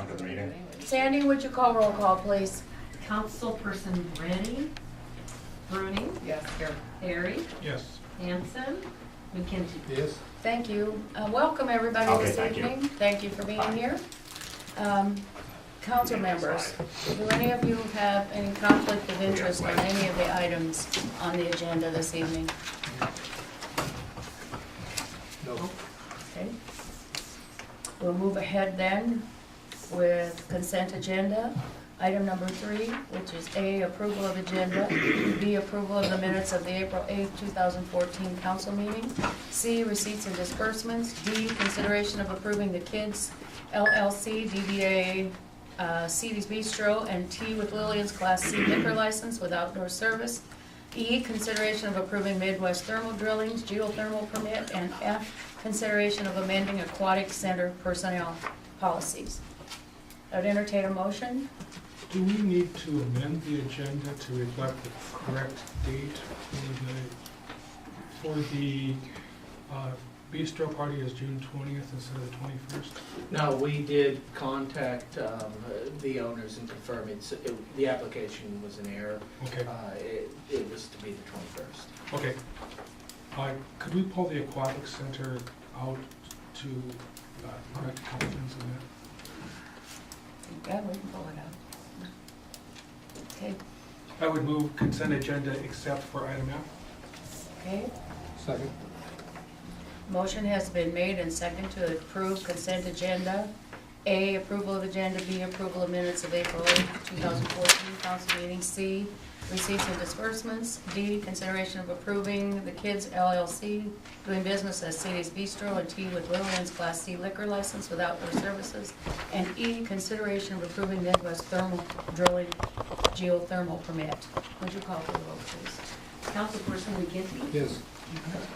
come to the meeting. Sandy, would you call roll call, please? Councilperson Bruni, Yes, here. Harry, Yes. Hanson, McKenzie. Yes. Thank you. Welcome, everybody, Okay, this thank you. evening. Thank you for being Bye. here. Council members, do any of you have any conflict of interest on any of the items on the agenda this evening? No. Okay. We'll move ahead then with consent agenda. Item number 3, which is A, approval of agenda, B, approval of the minutes of the April 8th, 2014 council meeting, C, receipts and disbursements, D, consideration of approving the Kids LLC DBA C's Bistro, and T with Lillian's Class C liquor license with outdoor service, E, consideration of approving Midwest Thermal Drilling's geothermal permit, and F, consideration of amending aquatic center personnel policies. I'd entertain a motion. Do we need to amend the agenda to reflect the correct date for the bistro party is June 20th instead of the 21st? No, we did contact the owners and confirm the application was an error. Okay, It was to be the 21st. okay. Could we pull the aquatic center out to correct a couple things in that? Yeah, we can pull it out. Okay, I would move consent agenda except for item F. okay. Second. Motion has been made and second to approve consent agenda. A, approval of agenda. B, approval of minutes of April 8th, 2014 council meeting. C, receipts and disbursements. D, consideration of approving the Kids LLC doing business as Sadie's Bistro, and T with Lillian's Class C liquor license with outdoor services. And E, consideration of approving Midwest Thermal Drilling geothermal permit. Would you call for the vote, please? Councilperson McKenzie. Yes.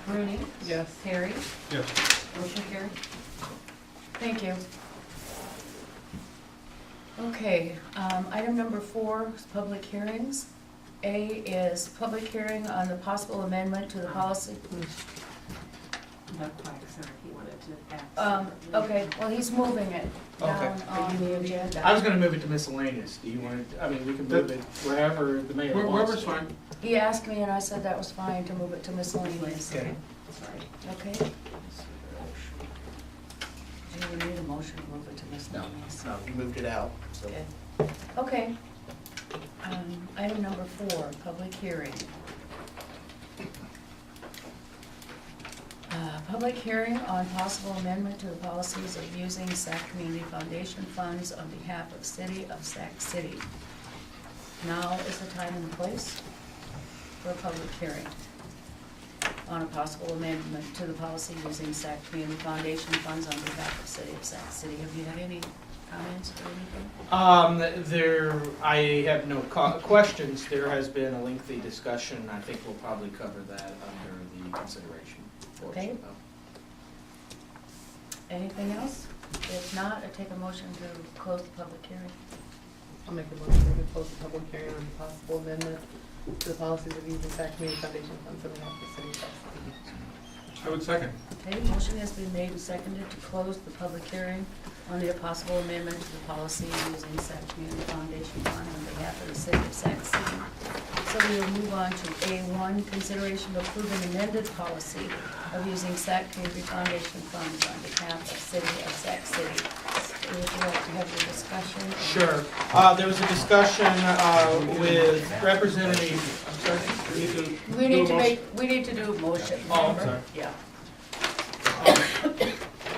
Bruni, Yes. Harry, Yes. motion carried. Thank you. Okay, item number 4 is public hearings. A is public hearing on the possible amendment to the policy. Aquatic center, he wanted to add. Okay, well, he's moving it down Okay. on the agenda. I was gonna move it to miscellaneous. Do you want it, I mean, we can move it wherever the mayor wants. Wherever's fine. He asked me and I said that was fine to move it to miscellaneous. Okay. Sorry. Okay. Do you need a motion to move it to miscellaneous? No, you moved it out, so. Okay. Okay. Item number 4, public hearing. Public hearing on possible amendment to the policies of using Sac Community Foundation funds on behalf of City of Sac City. Now is the time and the place for a public hearing on a possible amendment to the policy using Sac Community Foundation funds on behalf of City of Sac City. Have you had any comments or anything? I have no questions. There has been a lengthy discussion. I think we'll probably cover that under the consideration Okay. portion. Anything else? If not, I take a motion to close the public hearing. I'll make a motion to close the public hearing on possible amendment to the policies of using Sac Community Foundation funds on behalf of the city of Sac City. I would second. Okay, motion has been made and seconded to close the public hearing on the possible amendment to the policy using Sac Community Foundation fund on behalf of the City of Sac City. So we will move on to A1, consideration of approving amended policy of using Sac Community Foundation funds on behalf of City of Sac City. Would you like to have your discussion? Sure. There was a discussion with Representative, I'm sorry, We need to do a motion. Oh, I'm remember? sorry. Yeah.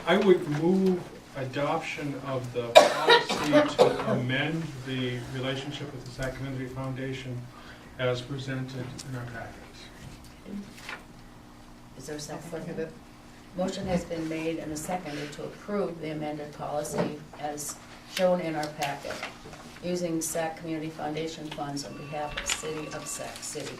I would move adoption of the policy to amend the relationship with the Sac Community Foundation as presented in our packets. Is there a I'll second? second it. Motion has been made and seconded to approve the amended policy as shown in our packet, using Sac Community Foundation funds on behalf of the City of Sac City.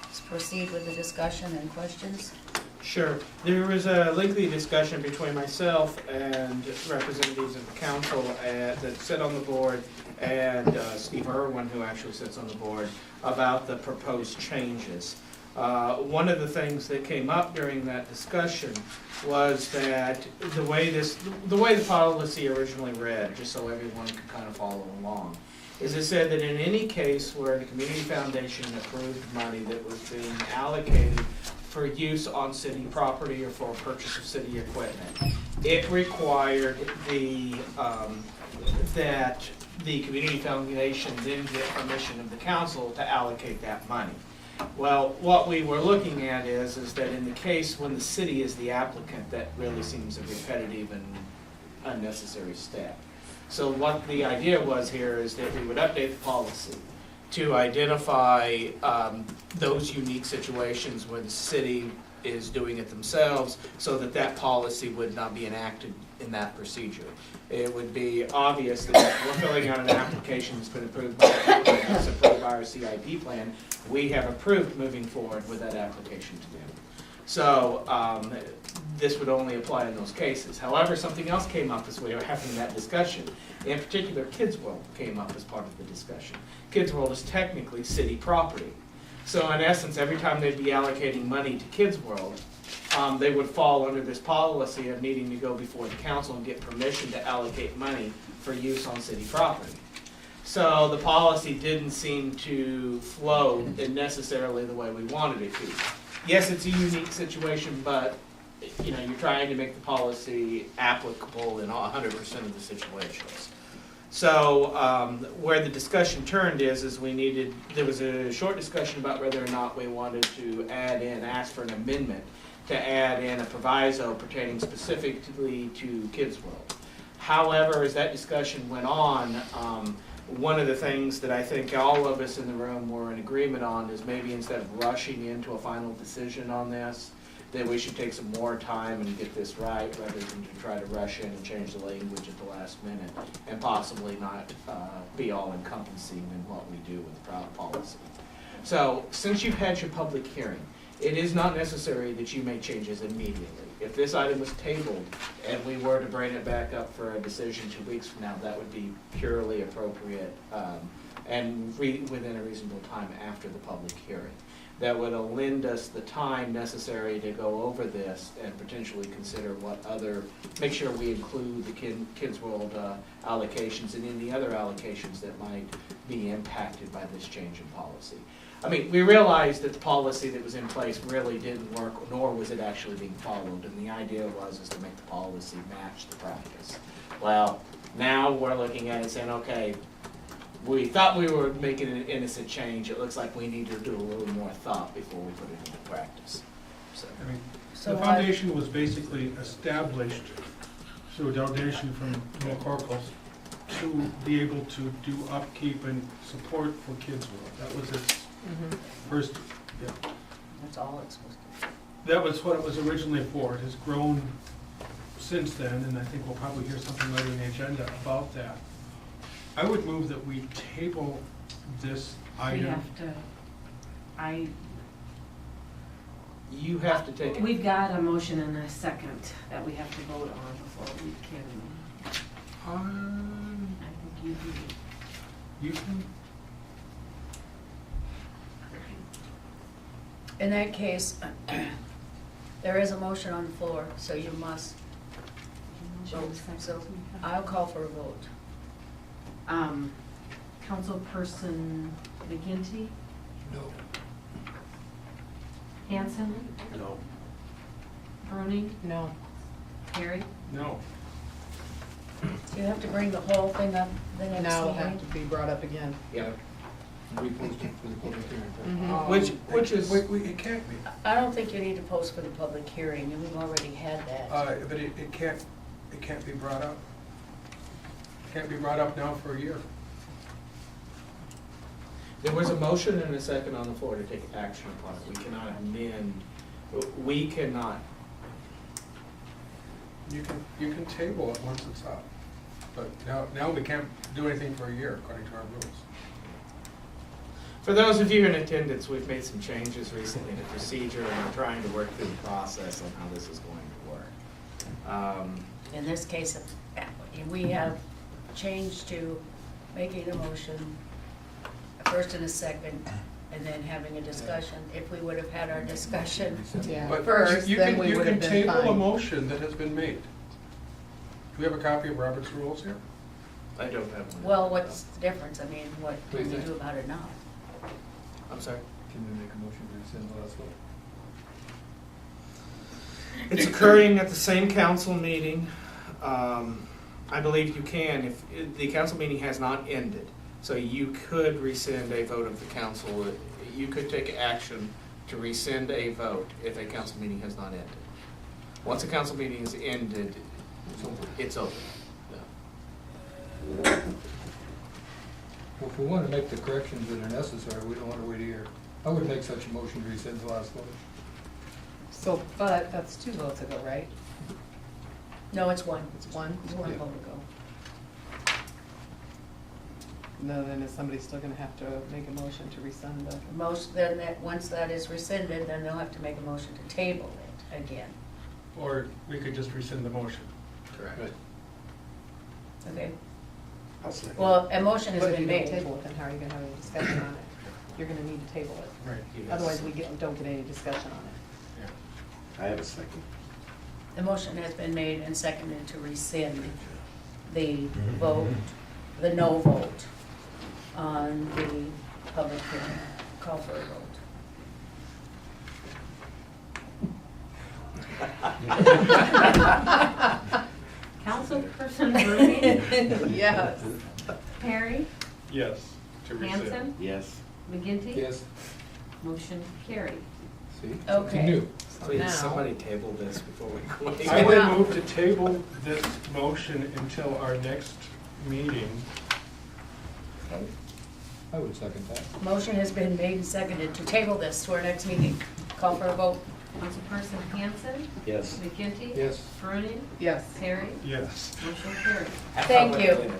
Let's proceed with the discussion and questions. Sure. There was a lengthy discussion between myself and representatives of the council that sit on the board and Steve Irwin, who actually sits on the board, about the proposed changes. One of the things that came up during that discussion was that the way the policy originally read, just so everyone could kind of follow along, is it said that in any case where the community foundation approved money that was being allocated for use on city property or for purchase of city equipment, it required that the community foundation then get permission of the council to allocate that money. Well, what we were looking at is that in the case when the city is the applicant, that really seems a repetitive and unnecessary step. So what the idea was here is that we would update the policy to identify those unique situations where the city is doing it themselves, so that that policy would not be enacted in that procedure. It would be obvious that if we're filling out an application that's been approved by our CIP plan, we have approved moving forward with that application to them. So this would only apply in those cases. However, something else came up as we were having that discussion. In particular, Kids World came up as part of the discussion. Kids World is technically city property. So in essence, every time they'd be allocating money to Kids World, they would fall under this policy of needing to go before the council and get permission to allocate money for use on city property. So the policy didn't seem to flow in necessarily the way we wanted it to. Yes, it's a unique situation, but you're trying to make the policy applicable in 100% of the situations. So where the discussion turned is there was a short discussion about whether or not we wanted to ask for an amendment to add in a proviso pertaining specifically to Kids World. However, as that discussion went on, one of the things that I think all of us in the room were in agreement on is maybe instead of rushing into a final decision on this, that we should take some more time and get this right rather than to try to rush in and change the language at the last minute and possibly not be all encompassing in what we do with the policy. So since you've had your public hearing, it is not necessary that you make changes immediately. If this item was tabled and we were to bring it back up for a decision 2 weeks from now, that would be purely appropriate and within a reasonable time after the public hearing. That would lend us the time necessary to go over this and potentially consider make sure we include the Kids World allocations and any other allocations that might be impacted by this change in policy. I mean, we realized that the policy that was in place really didn't work, nor was it actually being followed, and the idea is to make the policy match the practice. Well, now we're looking at it saying, okay, we thought we were making an innocent change. It looks like we need to do a little more thought before we put it into practice. So, I mean, So the foundation was basically established through a donation from McCorkles to be able to do upkeep and support for Kids World. That was its first, That's all it's supposed to that was what it was originally for. It has grown since then, and I think we'll probably hear something later in the agenda about that. I would move that we table this We item. have to, you have to take it. we've got a motion and a second that we have to vote on before we can, I think you do. You can, In that case, there is a motion on the floor, so you must vote. So I'll call for a vote. Councilperson McGinty? No. Hanson? No. Bruning? No. Harry? no. Do you have to bring the whole thing up the next Now it'll have meeting? to be brought up again. Yeah. We posted for the public hearing. Which is- It can't be, I don't think you need to post for the public hearing, and we've already had that. but it can't be brought up. Can't be brought up now for a year. There was a motion and a second on the floor to take action upon it. We cannot amend, we cannot. You can table it once it's up, but now we can't do anything for a year according to our rules. For those of you in attendance, we've made some changes recently to procedure and we're trying to work through the process on how this is going to work. In this case, we have changed to making a motion, a first and a second, and then having a discussion. If we would have had our discussion, Yeah, But first, You then can, we you would can have been table a fine. motion that has been made. Do we have a copy of Robert's rules here? I don't have one. well, what's the difference? I mean, what What do can you we think? do about it now? I'm sorry? Can we make a motion to rescind the last vote? It's occurring at the same council meeting. I believe you can, if the council meeting has not ended. So you could rescind a vote of the council. You could take action to rescind a vote if a council meeting has not ended. Once a council meeting is ended, it's over. Well, if we want to make the corrections that are necessary, we don't want to wait a year. I would make such a motion to rescind the last vote. So, but that's 2 votes ago, right? No, it's one. It's one? It's one Yeah. vote ago. No, then is somebody still gonna have to make a motion to rescind the? Most, then that, once that is rescinded, then they'll have to make a motion to table it again. Or we could just rescind the motion. Correct. Okay? I'll second. Well, a motion has But if been you don't made. table it, then how are you gonna have a discussion on it? You're gonna need to table it. Right. Otherwise, we don't get any discussion on it. Yeah. I have a second. The motion has been made and seconded to rescind the vote, the no vote on the public hearing. Call for a vote. Councilperson Bruni, Yes. Perry, Yes, to rescind. Hanson, Yes. McGinty. Yes, Motion carried. see? Okay. Something new. So Please, now- somebody table this before we go. I would move to table this motion until our next meeting. Okay. I would second that. Motion has been made and seconded to table this to our next meeting. Call for a vote. Councilperson Hanson, Yes. McGinty. Yes. Bruni, Yes. Perry, Yes. motion carried. Thank you.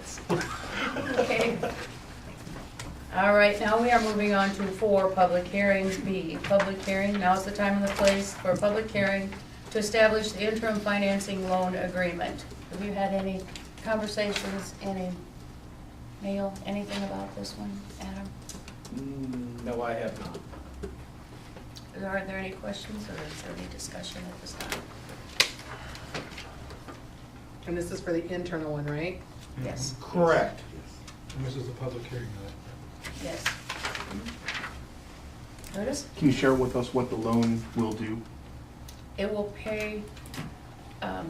Okay. All right, now we are moving on to 4, public hearings. B, public hearing. Now's the time and the place for a public hearing to establish the interim financing loan agreement. Have you had any conversations, any, Neil, anything about this one, Adam? No, I have not. Are there any questions or is there any discussion at this time? And this is for the internal one, right? Yes, Correct. And this is the public hearing night. yes. Curtis? Can you share with us what the loan will do? It will pay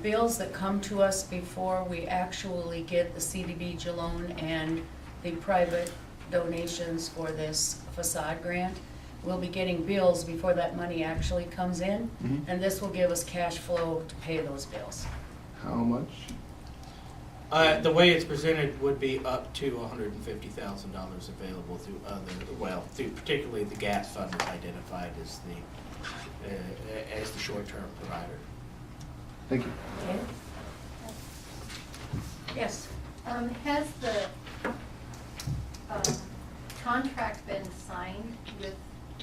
bills that come to us before we actually get the CDBG loan and the private donations for this facade grant. We'll be getting bills before that money actually comes in, Mhm. and this will give us cash flow to pay those bills. How much? The way it's presented would be up to $150,000 available through through particularly the gas fund is identified as the short-term provider. Thank you. Okay? Yes. Has the contract been signed with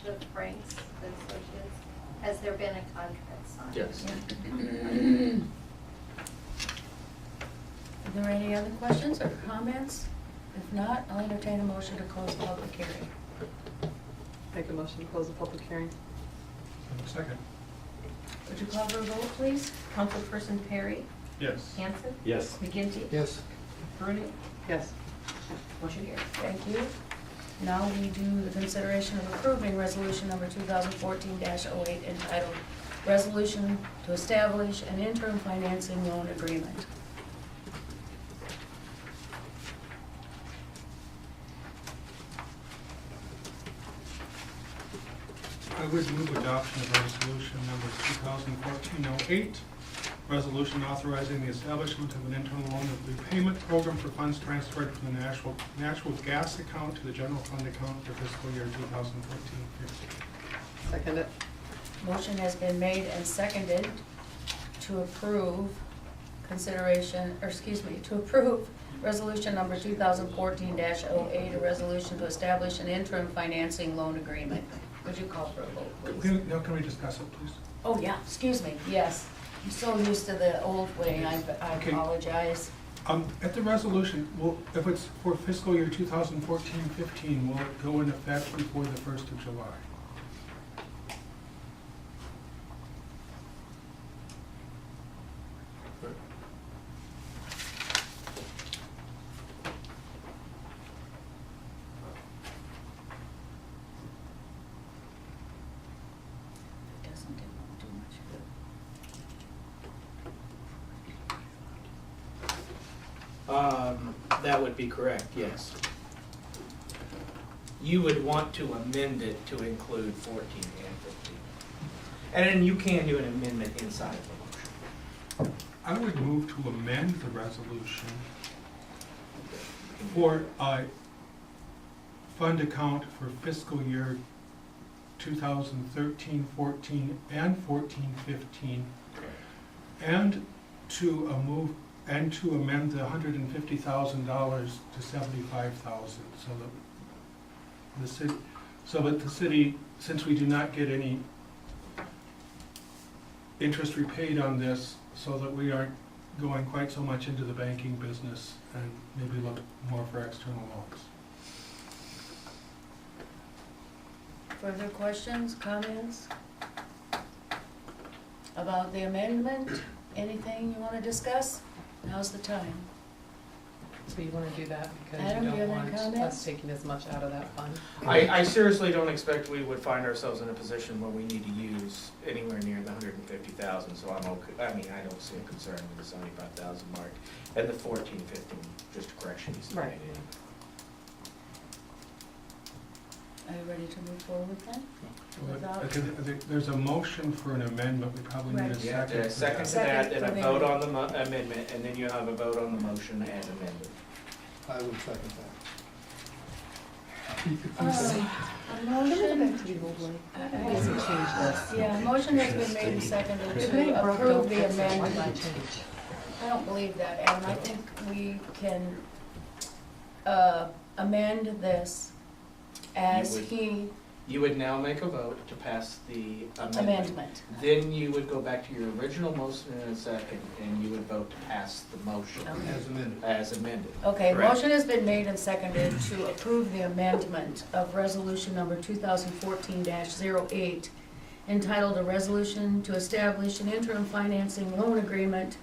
the Franks Associates? Has there been a contract signed? Yes. Are there any other questions or comments? If not, I'll entertain a motion to close the public hearing. Make a motion to close the public hearing. Second. Would you call for a vote, please? Councilperson Perry, Yes. Hanson, Yes. McGinty. Yes. Bruni, Yes. motion carried. Thank you. Now we do the consideration of approving resolution number 2014-08 entitled Resolution to Establish an Interim Financing Loan Agreement. I would move adoption of resolution number 2014-08, resolution authorizing the establishment of an internal loan repayment program for funds transferred from the natural gas account to the general fund account for fiscal year 2014-15. Second it. Motion has been made and seconded to approve consideration, or excuse me, to approve resolution number 2014-08, a resolution to establish an interim financing loan agreement. Would you call for a vote, please? Now can we discuss it, please? Oh, yeah, excuse me, yes. I'm so used to the old way, I Okay. apologize. At the resolution, if it's for fiscal year 2014-15, will it go in effect before the 1st of July? It doesn't do much good. That would be correct, yes. You would want to amend it to include 14 and 15. And then you can do an amendment inside of the motion. I would move to amend the resolution for a fund account for fiscal year 2013-14 and 14-15, and to amend the $150,000 to $75,000, so that the city, since we do not get any interest repaid on this, so that we aren't going quite so much into the banking business and maybe look more for external loans. Further questions, comments about the amendment? Anything you want to discuss? Now's the time. So you wanna do that because Adam, you do you don't have any want comments? us taking as much out of that fund? I seriously don't expect we would find ourselves in a position where we need to use anywhere near the 150,000, so I'm okay. I mean, I don't see a concern with the 75,000 mark, and the 14, 15, just a correction he's Right. made. Are you ready to move forward then? Without- There's a motion for an amendment, we probably need a Right. You have second. to for second that. to Second that, then for a the vote on the amendment, and then you have a vote on the motion as amended. I would second that. A motion, yeah, a motion has been made and seconded to approve the amendment. I don't believe that, Adam. I think we can amend this as You would- he You would now make a vote to pass the amendment. amendment. Then you would go back to your original motion in a second, and you would vote to pass the motion As amended. as amended. Okay, Correct. motion has been made and seconded to approve the amendment of resolution number 2014-08, entitled "A Resolution to Establish an Interim Financing Loan Agreement,"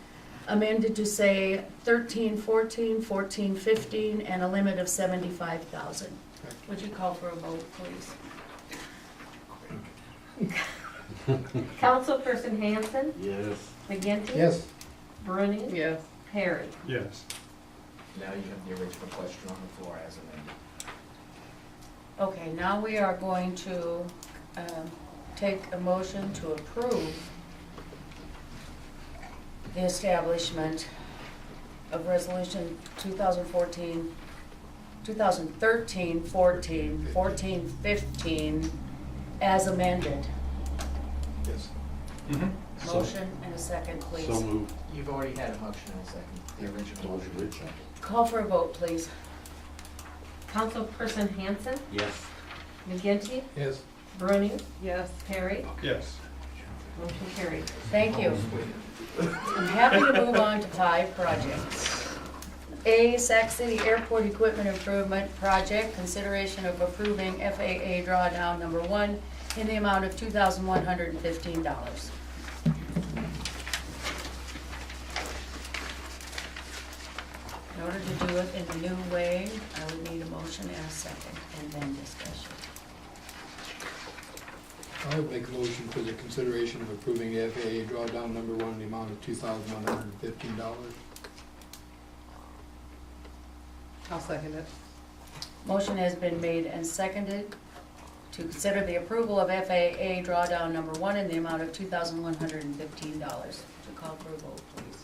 amended to say 13-14, 14-15, and a limit of 75,000. Would you call for a vote, please? Councilperson Hanson, Yes. McGinty. Yes. Bruning, Yes. Perry. Yes. Now you have the original question on the floor as amended. Okay, now we are going to take a motion to approve the establishment of resolution 2013-14, 14-15 as amended. Yes. Motion and a second, please. So moved. You've already had a motion and a second, the original motion. Call for a vote, please. Councilperson Hanson, Yes. McGinty, Yes. Bruning, Yes. Perry. Yes. Motion carried. Thank you. I'm happy to move on to 5 projects. A, Sac City Airport Equipment Improvement Project, consideration of approving FAA drawdown number 1 in the amount of $2,115. In order to do it in the new way, I would need a motion and a second, and then discussion. I would make a motion for the consideration of approving FAA drawdown number 1 in the amount of $2,115. I'll second it. Motion has been made and seconded to consider the approval of FAA drawdown number 1 in the amount of $2,115. To call for a vote, please.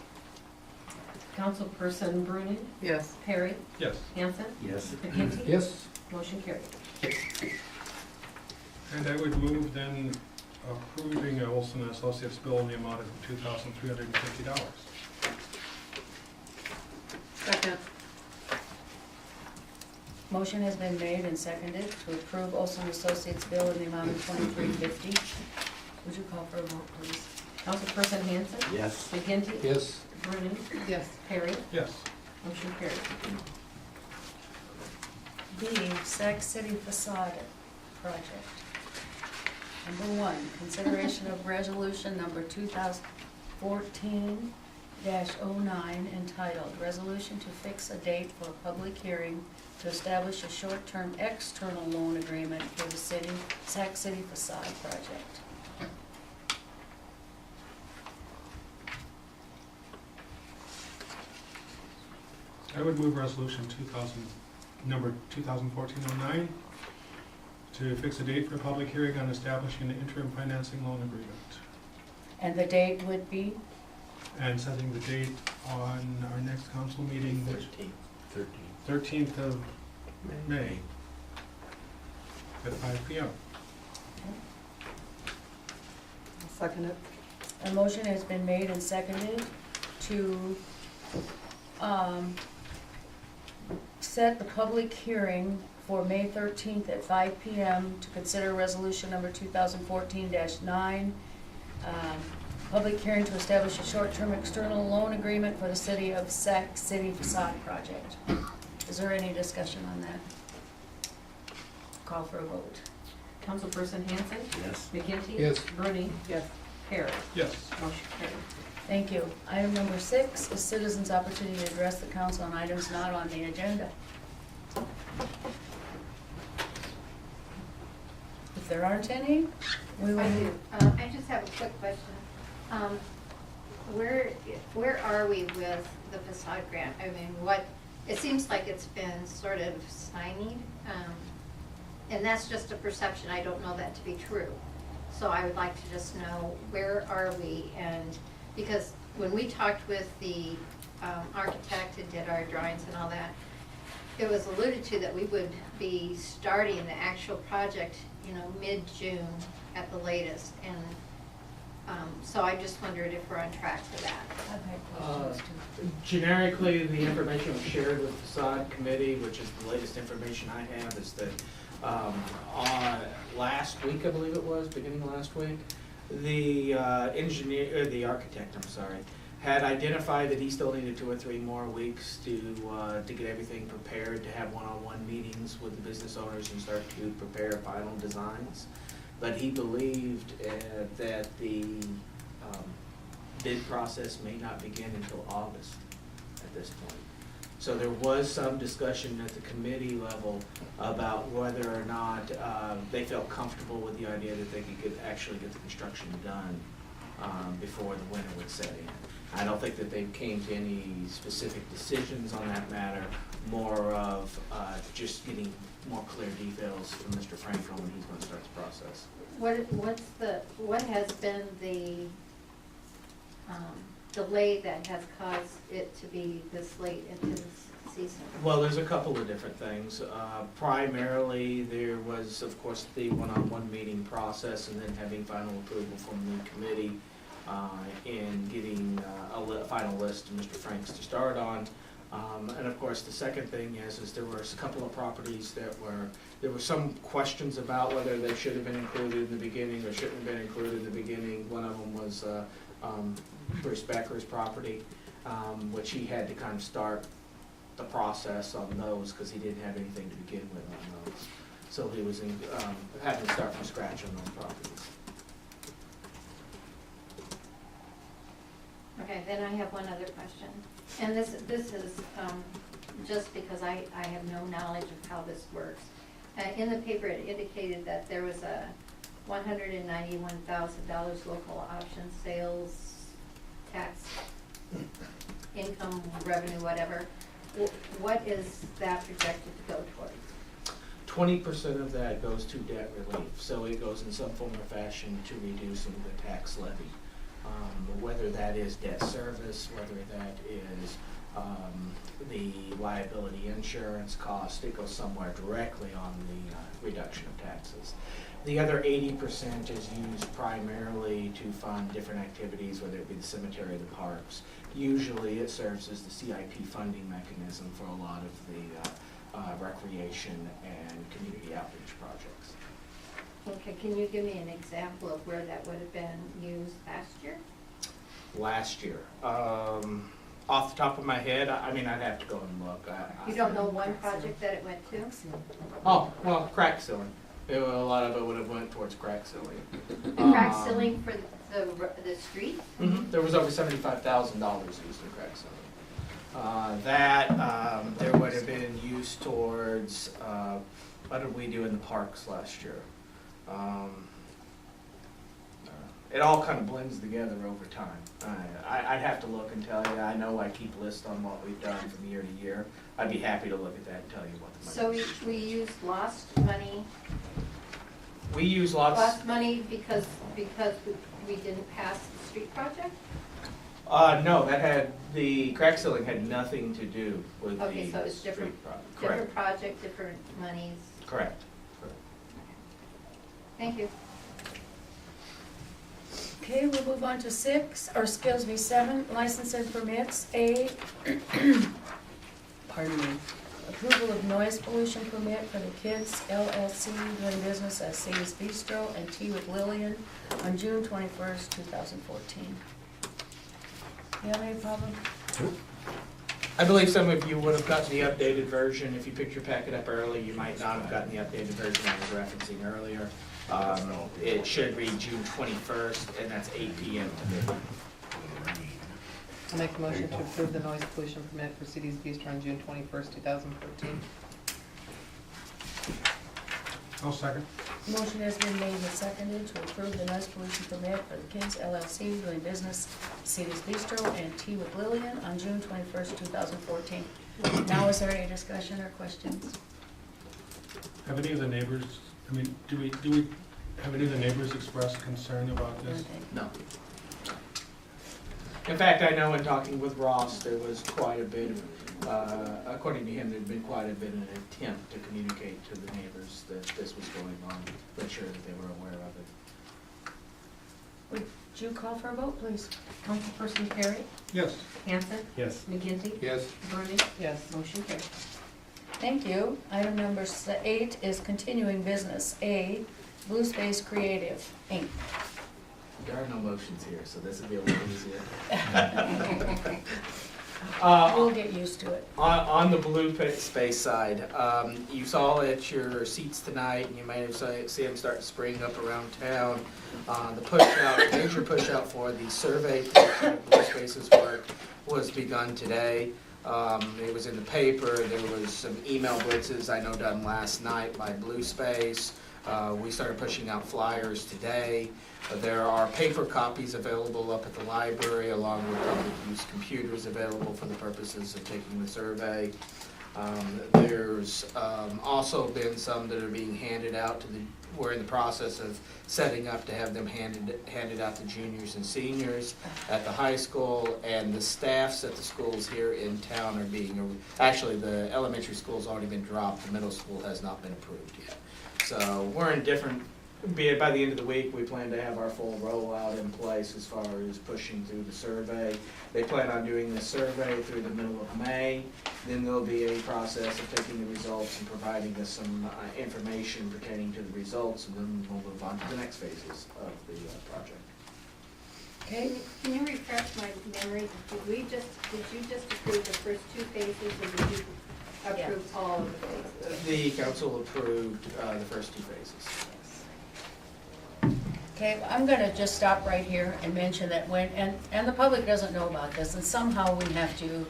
Councilperson Bruning, Yes. Perry, Yes. Hanson, Yes. McGinty. Yes. Motion carried. And I would move then approving Olson and Associates bill in the amount of $2,350. Second. Motion has been made and seconded to approve Olson Associates bill in the amount of $2,350. Would you call for a vote, please? Councilperson Hanson, Yes. McGinty, Yes. Bruning, Yes. Perry. Yes. Motion carried. B, Sac City facade project. Number 1, consideration of resolution number 2014-09 entitled, Resolution to Fix a Date for a Public Hearing to Establish a Short-Term External Loan Agreement for the Sac City facade project. I would move resolution number 2014-09 to fix a date for a public hearing on establishing an interim financing loan agreement And the date would be? and setting the date on our next council meeting, which 13th of May at 5 p.m. I'll second it. A motion has been made and seconded to set the public hearing for May 13th at 5 p.m. to consider resolution number 2014-9, public hearing to establish a short-term external loan agreement for the city of Sac City facade project. Is there any discussion on that? Call for a vote. Councilperson Hanson? Yes. McGinty? Yes. Grudy? Yes. Harris? Yes. Motion carried. Thank you. Item number 6 is citizens' opportunity to address the council on items not on the agenda. If there aren't any, we will. I do. I just have a quick question. Where are we with the facade grant? I mean, it seems like it's been sort of stymied, and that's just a perception. I don't know that to be true. So I would like to just know, where are we? And because when we talked with the architect who did our drawings and all that, it was alluded to that we would be starting the actual project, mid-June at the latest. And so I just wondered if we're on track for that. I've had questions too. Generically, the information was shared with the facade committee, which is the latest information I have, is that last week, I believe it was, beginning of last week, the architect, had identified that he still needed 2 or 3 more weeks to get everything prepared, to have one-on-one meetings with the business owners and start to prepare final designs. But he believed that the bid process may not begin until August at this point. So there was some discussion at the committee level about whether or not they felt comfortable with the idea that they could actually get the construction done before the winter would set in. I don't think that they came to any specific decisions on that matter, more of just getting more clear details from Mr. Franco when he's going to start the process. What has been the delay that has caused it to be this late into this season? Well, there's a couple of different things. Primarily, there was, of course, the one-on-one meeting process, and then having final approval from the committee in getting a final list of Mr. Franks to start on. And of course, the second thing is there were a couple of properties there were some questions about whether they should have been included in the beginning or shouldn't have been included in the beginning. One of them was Bruce Becker's property, which he had to kind of start the process on those because he didn't have anything to begin with on those. So he was having to start from scratch on those properties. Okay, then I have one other question. And this is just because I have no knowledge of how this works. In the paper, it indicated that there was a $191,000 local option sales tax income revenue, whatever. What is that projected to go towards? 20% of that goes to debt relief, so it goes in some form or fashion to reducing the tax levy. Whether that is debt service, whether that is the liability insurance cost, it goes somewhere directly on the reduction of taxes. The other 80% is used primarily to fund different activities, whether it be the cemetery or the parks. Usually it serves as the CIP funding mechanism for a lot of the recreation and community outreach projects. Okay, can you give me an example of where that would have been used last year? Last year, off the top of my head, I mean, I'd have to go and look. You don't know one project that it went to? Oh, well, crack sealing. A lot of it would have went towards crack sealing. The crack sealing for the street? There was over $75,000 used in crack sealing. There would have been used towards, what did we do in the parks last year? It all kind of blends together over time. I'd have to look and tell you. I know I keep lists on what we've done from year to year. I'd be happy to look at that and tell you what the money is. So we used lost money We use lots. Lost money because we didn't pass the street project? No, the crack sealing had nothing to do with the Okay, so it's different, street project. different project, different monies. Correct. Thank you. Okay, we'll move on to 7, license and permits. A, pardon me, approval of noise pollution permit for the Kids LLC doing business as Sadie's Bistro and Tea with Lillian on June 21st, 2014. You have any problem? I believe some of you would have gotten the updated version. If you picked your packet up early, you might not have gotten the updated version I was referencing earlier. It should read June 21st, and that's 8 p.m. to midnight. I'll make a motion to approve the noise pollution permit for CD's Bistro on June 21st, 2014. I'll second. Motion has been made and seconded to approve the noise pollution permit for the Kids LLC doing business Sadie's Bistro and Tea with Lillian on June 21st, 2014. Now, is there any discussion or questions? Have any of the neighbors, I mean, do we have any of the neighbors expressed concern about this? No. In fact, I know in talking with Ross, there was quite a bit of, according to him, there'd been quite a bit of an attempt to communicate to the neighbors that this was going on, make sure that they were aware of it. Would you call for a vote, please? Councilperson Perry? Yes. Hanson? Yes. McGinty? Yes. Bernie? Yes. Motion carries. Thank you. Item number 8 is continuing business. A, Blue Space Creative, Inc. There are no motions here, so this will be a little easier. We'll get used to it. On the blue space side, you saw at your seats tonight, and you might have seen them start to spring up around town. The major push out for the survey portion of Blue Space's work was begun today. It was in the paper. There was some email blitzes I know done last night by Blue Space. We started pushing out flyers today. There are paper copies available up at the library, along with public use computers available for the purposes of taking the survey. There's also been some that are being handed out we're in the process of setting up to have them handed out to juniors and seniors at the high school, and the staffs at the schools here in town are being, actually the elementary school's already been dropped, the middle school has not been approved yet. So we're in different, by the end of the week, we plan to have our full rollout in place as far as pushing through the survey. They plan on doing this survey through the middle of May. Then there'll be a process of taking the results and providing us some information pertaining to the results, and then we'll move on to the next phases of the project. Okay, Can you refresh my memory? Did you just approve the first 2 phases, or did you approve all of the phases? The council approved the first 2 phases. okay, I'm gonna just stop right here and mention that and the public doesn't know about this, and somehow we have to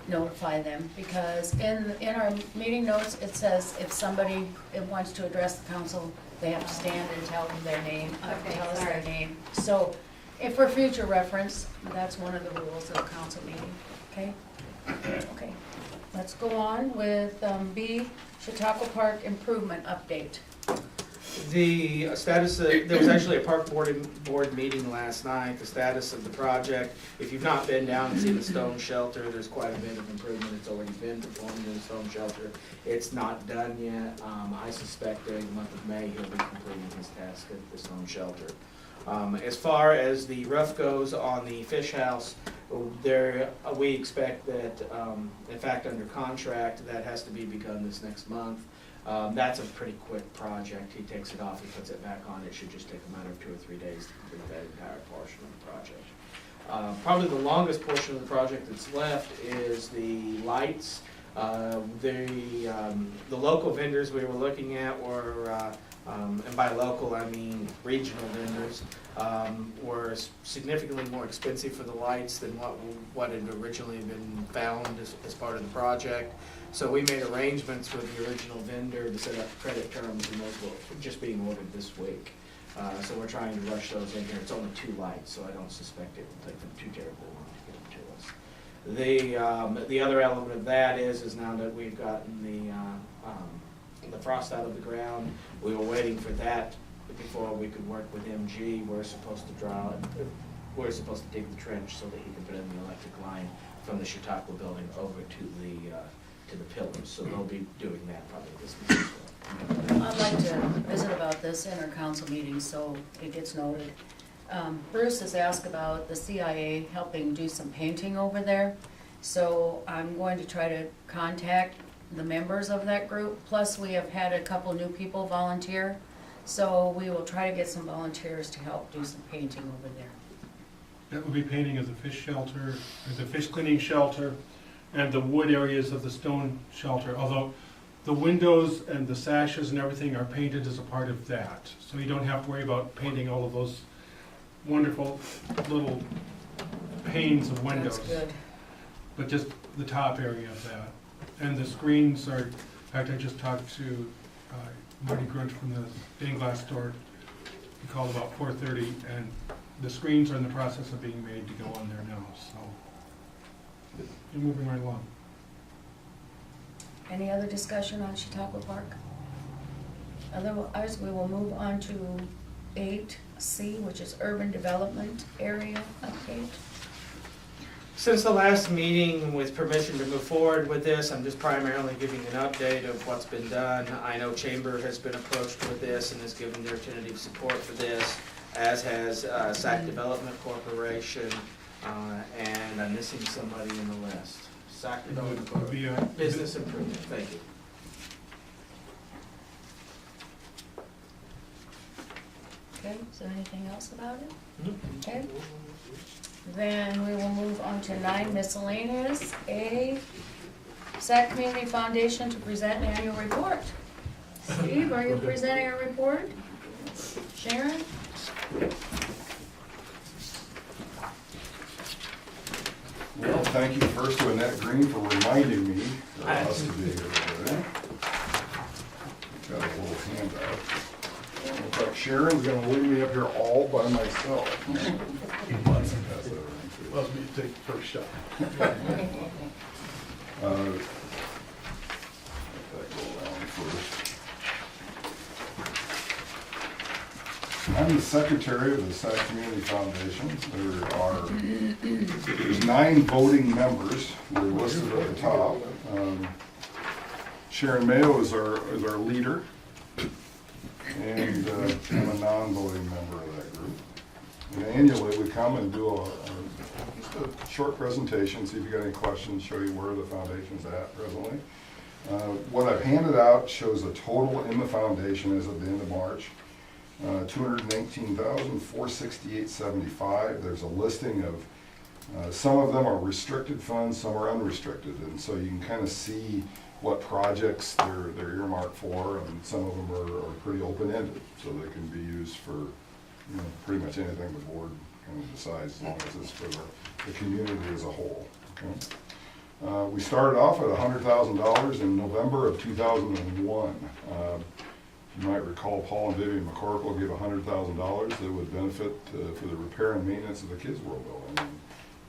notify them, because in our meeting notes, it says if somebody wants to address the council, they have to stand and tell them their name, Okay, tell us their sorry. name. So, if for future reference, that's one of the rules of a council meeting, okay? Okay, let's go on with B, Chautauqua Park Improvement Update. The status, there was actually a park board meeting last night, the status of the project. If you've not been down and seen the stone shelter, there's quite a bit of improvement. It's already been performed in the stone shelter. It's not done yet. I suspect during the month of May, he'll be completing his task at the stone shelter. As far as the roof goes on the fish house, we expect that, in fact, under contract, that has to be begun this next month. That's a pretty quick project. He takes it off, he puts it back on. It should just take a matter of 2 or 3 days to complete that entire portion of the project. Probably the longest portion of the project that's left is the lights. The local vendors we were looking at were, and by local I mean regional vendors, were significantly more expensive for the lights than what had originally been found as part of the project. So we made arrangements with the original vendor to set up credit terms, and those will just being ordered this week. So we're trying to rush those in here. It's only 2 lights, so I don't suspect it will take them too terribly long to get them to us. The other element of that is now that we've gotten the frost out of the ground, we were waiting for that before we could work with MG. We're supposed to dig the trench so that he can put in the electric line from the Chautauqua building over to the pillars. So they'll be doing that probably this week as well. I'd like to visit about this in our council meeting, so it gets noted. Bruce has asked about the CIA helping do some painting over there, so I'm going to try to contact the members of that group. Plus, we have had a couple new people volunteer, so we will try to get some volunteers to help do some painting over there. That would be painting of the fish shelter, or the fish cleaning shelter, and the wood areas of the stone shelter, although the windows and the sashes and everything are painted as a part of that. So you don't have to worry about painting all of those wonderful little panes of windows. That's good. But just the top area of that. And the screens are, in fact, I just talked to Marty Grunt from the stained glass store. He called about 4:30, and the screens are in the process of being made to go on there now, so you're moving right along. Any other discussion on Chautauqua Park? Otherwise, we will move on to 8C, which is Urban Development Area Update. Since the last meeting, with permission to move forward with this, I'm just primarily giving an update of what's been done. I know Chamber has been approached with this and has given their tentative support for this, as has SAC Development Corporation, and I'm missing somebody in the list. SAC Development Corporation, Business Improvement, thank you. Okay, is there anything else about it? Nope. Okay. Then we will move on to 9 miscellaneous. A, SAC Community Foundation to present an annual report. Steve, are you presenting a report? Sharon? Well, thank you first to Annette Green for reminding me of us to be here today. Got a little handout. Looks like Sharon's gonna leave me up here all by myself. Let me take the first shot. Let that go around first. I'm the secretary of the SAC Community Foundation. There's 9 voting members. They're listed at the top. Sharon Mayo is our leader, and I'm a non-voting member of that group. And annually, we come and do just a short presentation, see if you got any questions, show you where the foundation's at presently. What I've handed out shows a total in the foundation as of the end of March. $219,468.75. There's a listing of, some of them are restricted funds, some are unrestricted, and so you can kind of see what projects they're earmarked for, and some of them are pretty open-ended, so they can be used for pretty much anything the board kind of decides, as long as it's for the community as a whole. Okay? We started off at $100,000 in November of 2001. You might recall Paul and Vivian McCorkle gave $100,000 that would benefit for the repair and maintenance of the Kids World building.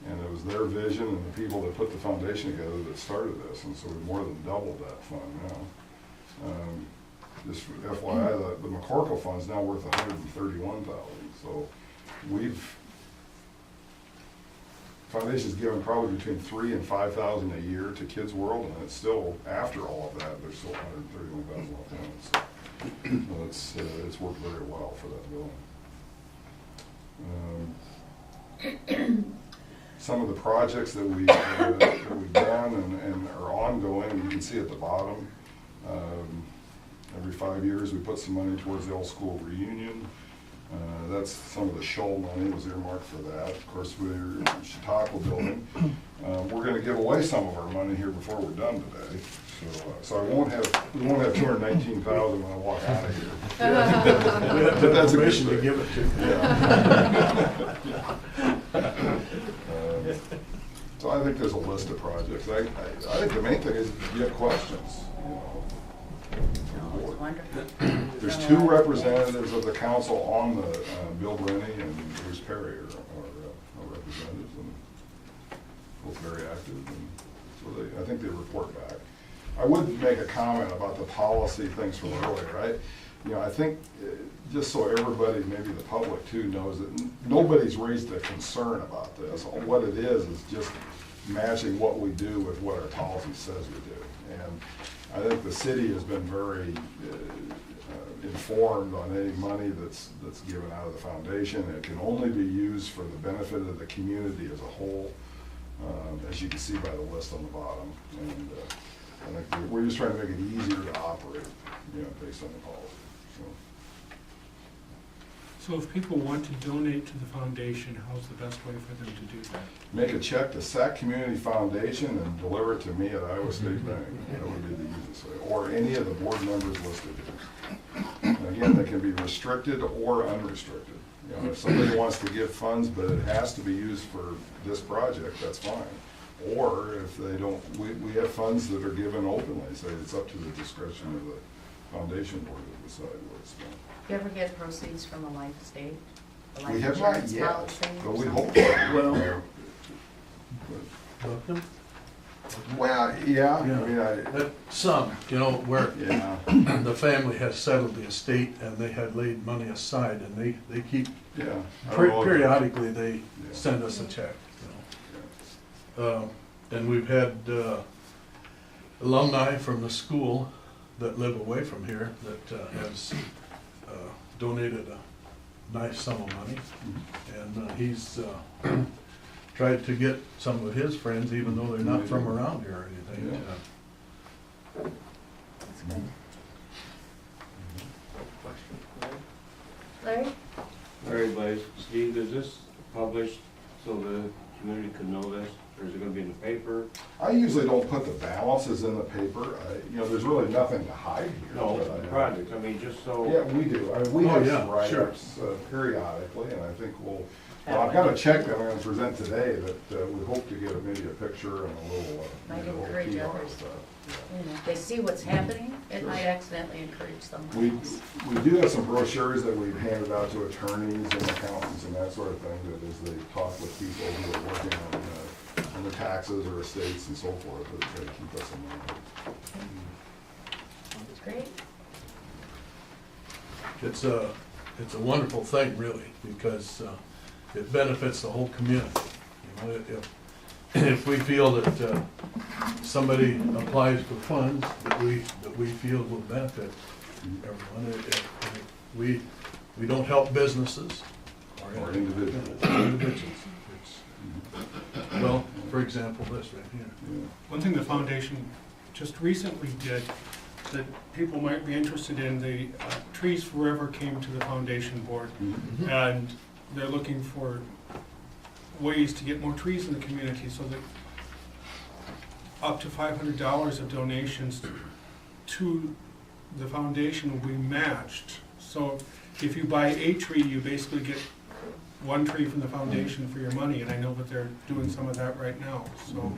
And it was their vision and the people that put the foundation together that started this, and so we've more than doubled that fund now. Just for FYI, the McCorkle fund's now worth $131,000. So foundation's given probably between $3,000 and $5,000 a year to Kids World, and it's still, after all of that, there's still $131,000 left in it. So it's worked very well for that building. Some of the projects that we've done and are ongoing, you can see at the bottom. Every 5 years we put some money towards the old school reunion. That's some of the Shoal money was earmarked for that. Of course, we're Chautauqua building. We're gonna give away some of our money here before we're done today. So we won't have 219,000 when I walk out of here. But that's a permission to give it to. Yeah. So I think there's a list of projects. I think the main thing is you have questions. No, it's wonderful. There's two representatives of the council on the, Bill Brenny and Bruce Perry are representatives, and both very active, and so I think they report back. I would make a comment about the policy things from earlier, right? I think, just so everybody, maybe the public too, knows that nobody's raised a concern about this. What it is just matching what we do with what our policy says we do. And I think the city has been very informed on any money that's given out of the foundation. It can only be used for the benefit of the community as a whole, as you can see by the list on the bottom. And I think we're just trying to make it easier to operate, based on the policy. So if people want to donate to the foundation, how's the best way for them to do that? Make a check to Sac Community Foundation and deliver it to me at Iowa State Bank. That would be the easiest way, or any of the board members listed here. And again, they can be restricted or unrestricted. If somebody wants to give funds, but it has to be used for this project, that's fine. Or if they don't, we have funds that are given openly, so it's up to the discretion of the foundation board to decide what it's spent. You ever get proceeds from a life estate? A life We have not insurance yet, policy or but we something? hope to. Well, yeah, I mean, Some, where yeah, the family has settled the estate and they had laid money aside and they keep, yeah. I don't know. periodically they Yeah. send us a check, And we've had alumni from the school that live away from here that has donated a nice sum of money. And he's tried to get some of his friends, even though they're not from around here or anything. Yeah. Larry? Larry Blaze. Steve, is this published so the community can know this, or is it gonna be in the paper? I usually don't put the balances in the paper. There's really nothing to hide here. No, but the project, I mean, just so. Yeah, we do. I mean, we Oh, have yeah, some write-ups periodically, and I think well, I've got a check that I'm gonna present today that we hope to get maybe a picture and a little, Might little encourage PR others. with that. If they see what's happening, it might accidentally encourage someone We else. do have some brochures that we've handed out to attorneys and accountants and that sort of thing, that as they talk with people who are working on the taxes or estates and so forth, that try to keep us in mind. Great. It's a wonderful thing, really, because it benefits the whole community. If we feel that somebody applies for funds that we feel will benefit everyone, we don't help businesses Or individuals. individuals. Well, for example, this right here. Yeah. One thing the foundation just recently did that people might be interested in, the Trees Forever came to the foundation board, Mhm. and they're looking for ways to get more trees in the community, so that up to $500 of donations to the foundation will be matched. So if you buy a tree, you basically get one tree from the foundation for your money, and I know that they're doing some of that right now, so.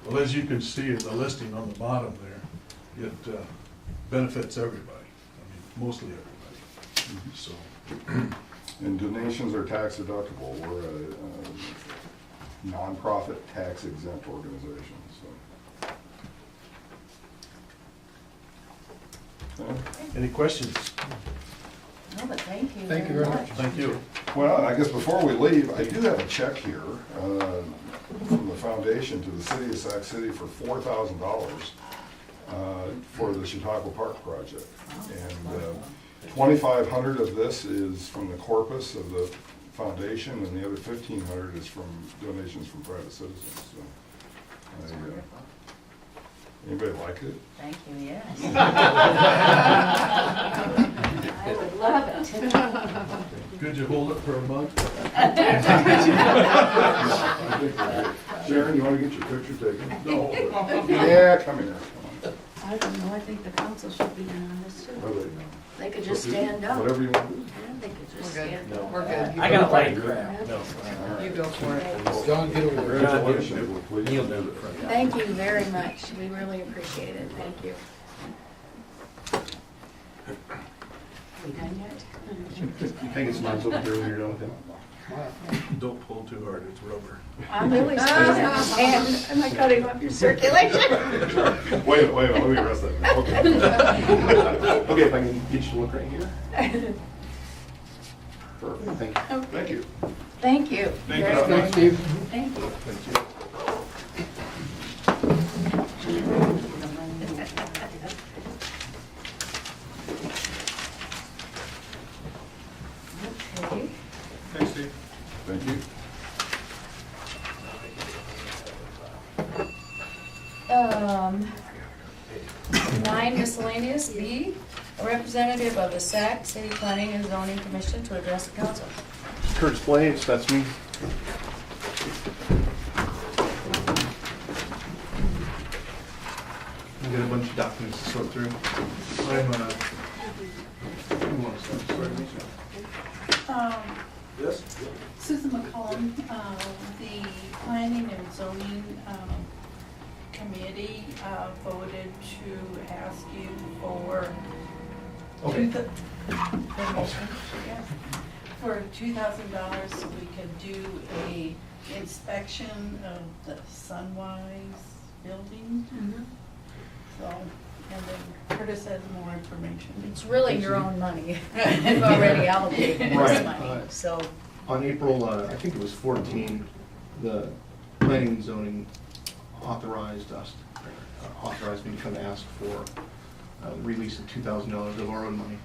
Well, as you can see, the listing on the bottom there, it benefits everybody, mostly everybody, so. And donations are tax deductible. We're a nonprofit tax exempt organization, so. Any questions? No, but thank you Thank you very very much. Thank you. Well, I guess before we leave, I do have a check here from the foundation to the city of Sac City for $4,000 for the Chautauqua Park project. And 2,500 of this is from the corpus of the foundation, and the other 1,500 is from donations from private citizens. So, That's wonderful. anybody like it? Thank you, yes. I I would love it. Could you hold it for a month? Sharon, you wanna get your picture taken? No. Yeah, come here, come I don't know, I think the council should be in on this too. on. Really. They could just stand up. Whatever you want to do. Yeah, they could just We're good. stand up. We're good. You I go got a for light it. crap. You go for it. John, get over there. Congratulations, please. Thank you very much. We really appreciate it. Thank you. We done yet? You think it's mine's over there when you're done with him? Don't pull too hard, it's rubber. I'm really squeezing his hand. Am I cutting off your circulation? Wait a minute, let me rest that. Okay. Okay, if I can get you to look right here. Perfect, thank you. Thank you. Thank you. Thank Very you. good. Thanks, Steve. Thank you. Okay. Thanks, Steve. Thank you. Um, 9 miscellaneous, B, a representative of the Sac City Planning and Zoning Commission to address the council. Curtis Blades, that's me. I've got a bunch of documents to sort through. I'm, who wants to start? Yes? Susan McCollum, the Planning and Zoning Committee voted to ask you for Okay. for $2,000 so we could do a inspection of the Sunwise building. So, and then Curtis has more information. It's really your own money. You've already allocated this Right. money, so. On April, I think it was 14, the planning and zoning authorized me to come ask for release of $2,000 of our own money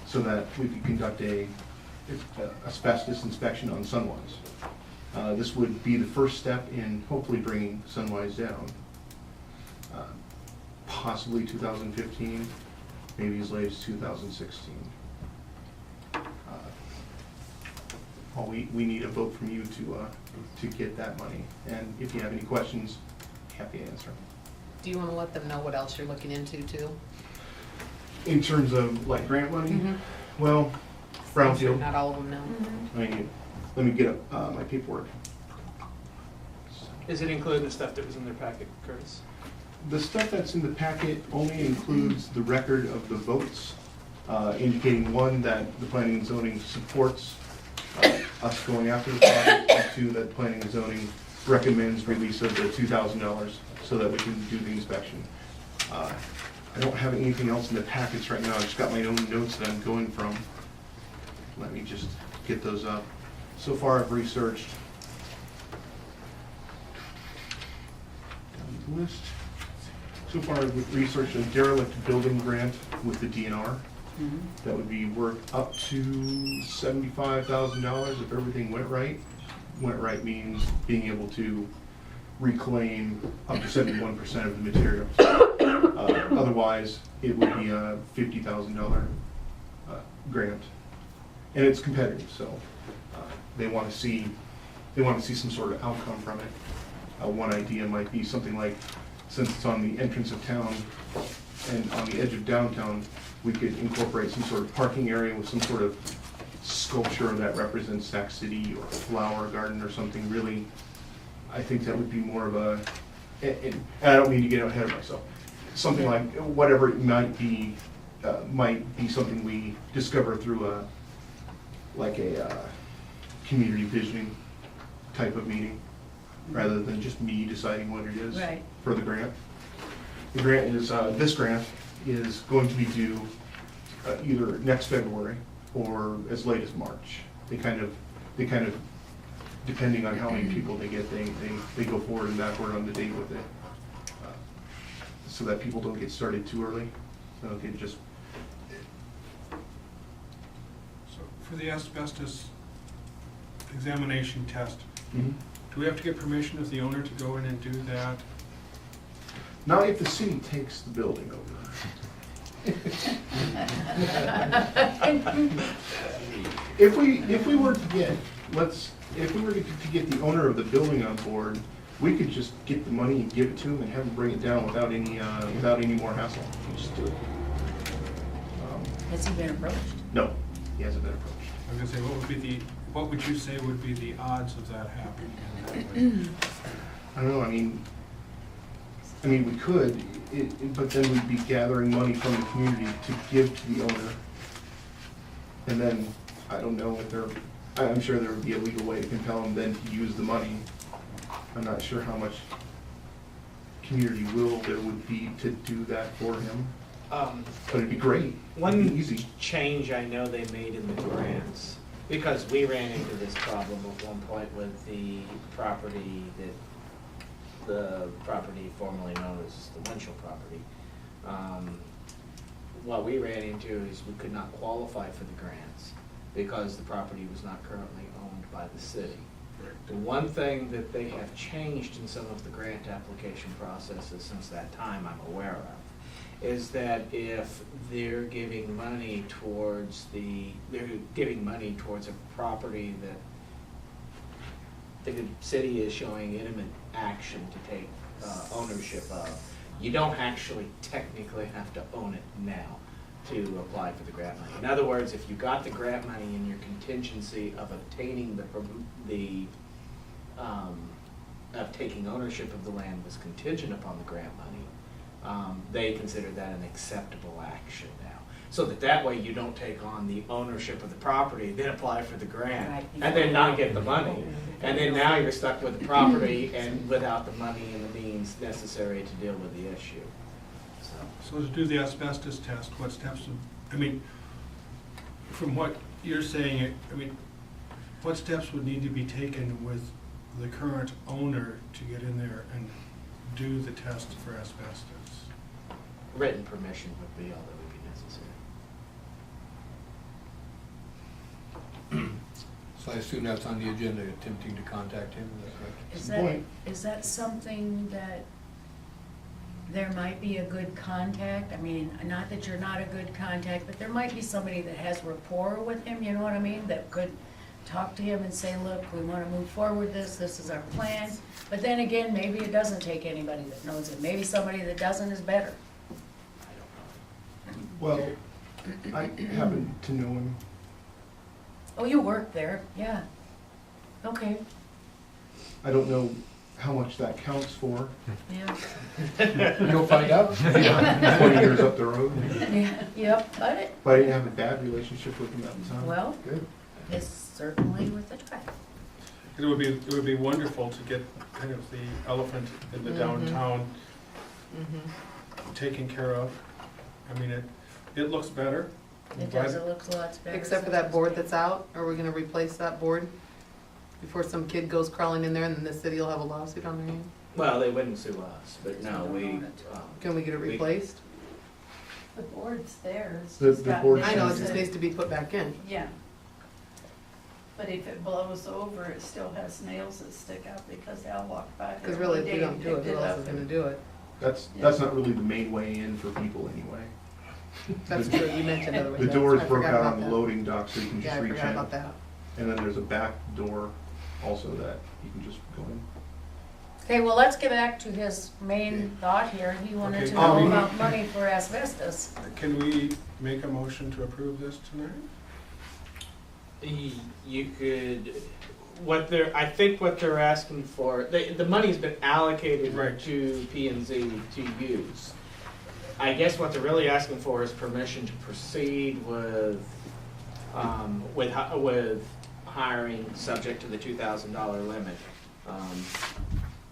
so that we could conduct a asbestos inspection on Sunwise. This would be the first step in hopefully bringing Sunwise down. Possibly 2015, maybe as late as 2016. Well, we need a vote from you to get that money, and if you have any questions, happy to answer. Do you want to let them know what else you're looking into too? In terms of like grant money, Mhm. well, brownfield, Not all of them know. I mean, let me get up my paperwork. Is it including the stuff that was in their packet, Curtis? The stuff that's in the packet only includes the record of the votes, indicating one, that the planning and zoning supports us going after the project, and two, that planning and zoning recommends release of the $2,000 so that we can do the inspection. I don't have anything else in the packets right now, I just got my own notes that I'm going from. Let me just get those up. So far, I've researched down the list. So far, I've researched a derelict building grant with the DNR. That would be worth up to $75,000 if everything went right. Went right means being able to reclaim up to 71% of the materials. Otherwise, it would be a $50,000 grant. And it's competitive, so they want to see some sort of outcome from it. One idea might be something like, since it's on the entrance of town and on the edge of downtown, we could incorporate some sort of parking area with some sort of sculpture that represents Sac City or a flower garden or something. Really, I think that would be more of a, and I don't mean to get ahead of myself, something like, whatever it might be something we discover through a community visioning type of meeting, rather than just me deciding what it is Right. for the grant. The grant is, this grant is going to be due either next February or as late as March. They kind of, depending on how many people they get, they go forward and backward on the date with it, so that people don't get started too early. So they just, So for the asbestos examination test, do we have to get permission of the owner to go in and do that? not if the city takes the building over. If we were to get, to get the owner of the building on board, we could just get the money and give it to him and have him bring it down without any more hassle. We just do it. Has he been approached? No, he hasn't been approached. I was gonna say, what would you say would be the odds of that happening in that way? I don't know, I mean, we could, but then we'd be gathering money from the community to give to the owner. And then, I don't know if I'm sure there would be a legal way to compel him then to use the money. I'm not sure how much community will there would be to do that for him, but it'd be great. It'd be One easy. change I know they made in the grants, because we ran into this problem at one point with the property formerly known as the Winchell property. What we ran into is we could not qualify for the grants because the property was not currently owned by the city. The one thing that they have changed in some of the grant application processes since that time I'm aware of is that if they're giving money towards a property that the city is showing intimate action to take ownership of, you don't actually technically have to own it now to apply for the grant money. In other words, if you got the grant money and your contingency of obtaining of taking ownership of the land was contingent upon the grant money, they consider that an acceptable action now. So that way you don't take on the ownership of the property, then apply for the grant, Right. and then not get the money. And then now you're stuck with the property and without the money and the means necessary to deal with the issue. So to do the asbestos test, what steps, from what you're saying, what steps would need to be taken with the current owner to get in there and do the test for asbestos? Written permission would be all that would be necessary. So I assume that's on the agenda, attempting to contact him, is that correct? Is Good point. that something that there might be a good contact? I mean, not that you're not a good contact, but there might be somebody that has rapport with him, you know what I mean? That could talk to him and say, look, we want to move forward this is our plan. But then again, maybe it doesn't take anybody that knows it. Maybe somebody that doesn't is better. Well, I happen to know him. Oh, you work there, yeah. Okay, I don't know how much that counts for. yeah. You'll find out. 20 years up the road. Yeah, yep, but But I didn't have a bad relationship with him at the time. Well- Good. it's certainly worth a try. It would be wonderful to get kind of the elephant in the downtown taken care of. I mean, it looks better. It does, it looks a lot better. Except for that board that's out, are we gonna replace that board before some kid goes crawling in there and then the city will have a lawsuit on their hands? Well, they wouldn't sue us, but no, Can we get it replaced? The board's there. It's The just got board- I know, it nails just in needs to be put back in. Yeah. But if it blows over, it still has nails that stick out because Al walked by there Because really, one if we day don't and do it, picked who it else up is gonna and- do it? That's not really the main way in for people anyway. That's true, you mentioned other ways. The doors I broke forgot out about on the that. loading dock, so you can Yeah, just I reach forgot in. about that. And then there's a back door also that you can just go in. Okay, well, let's get back to his main thought here. He wanted Okay. to know about money for asbestos. Can we make a motion to approve this tonight? You could, I think what they're asking for, the money's been allocated Right. to P and Z to use. I guess what they're really asking for is permission to proceed with hiring, subject to the $2,000 limit,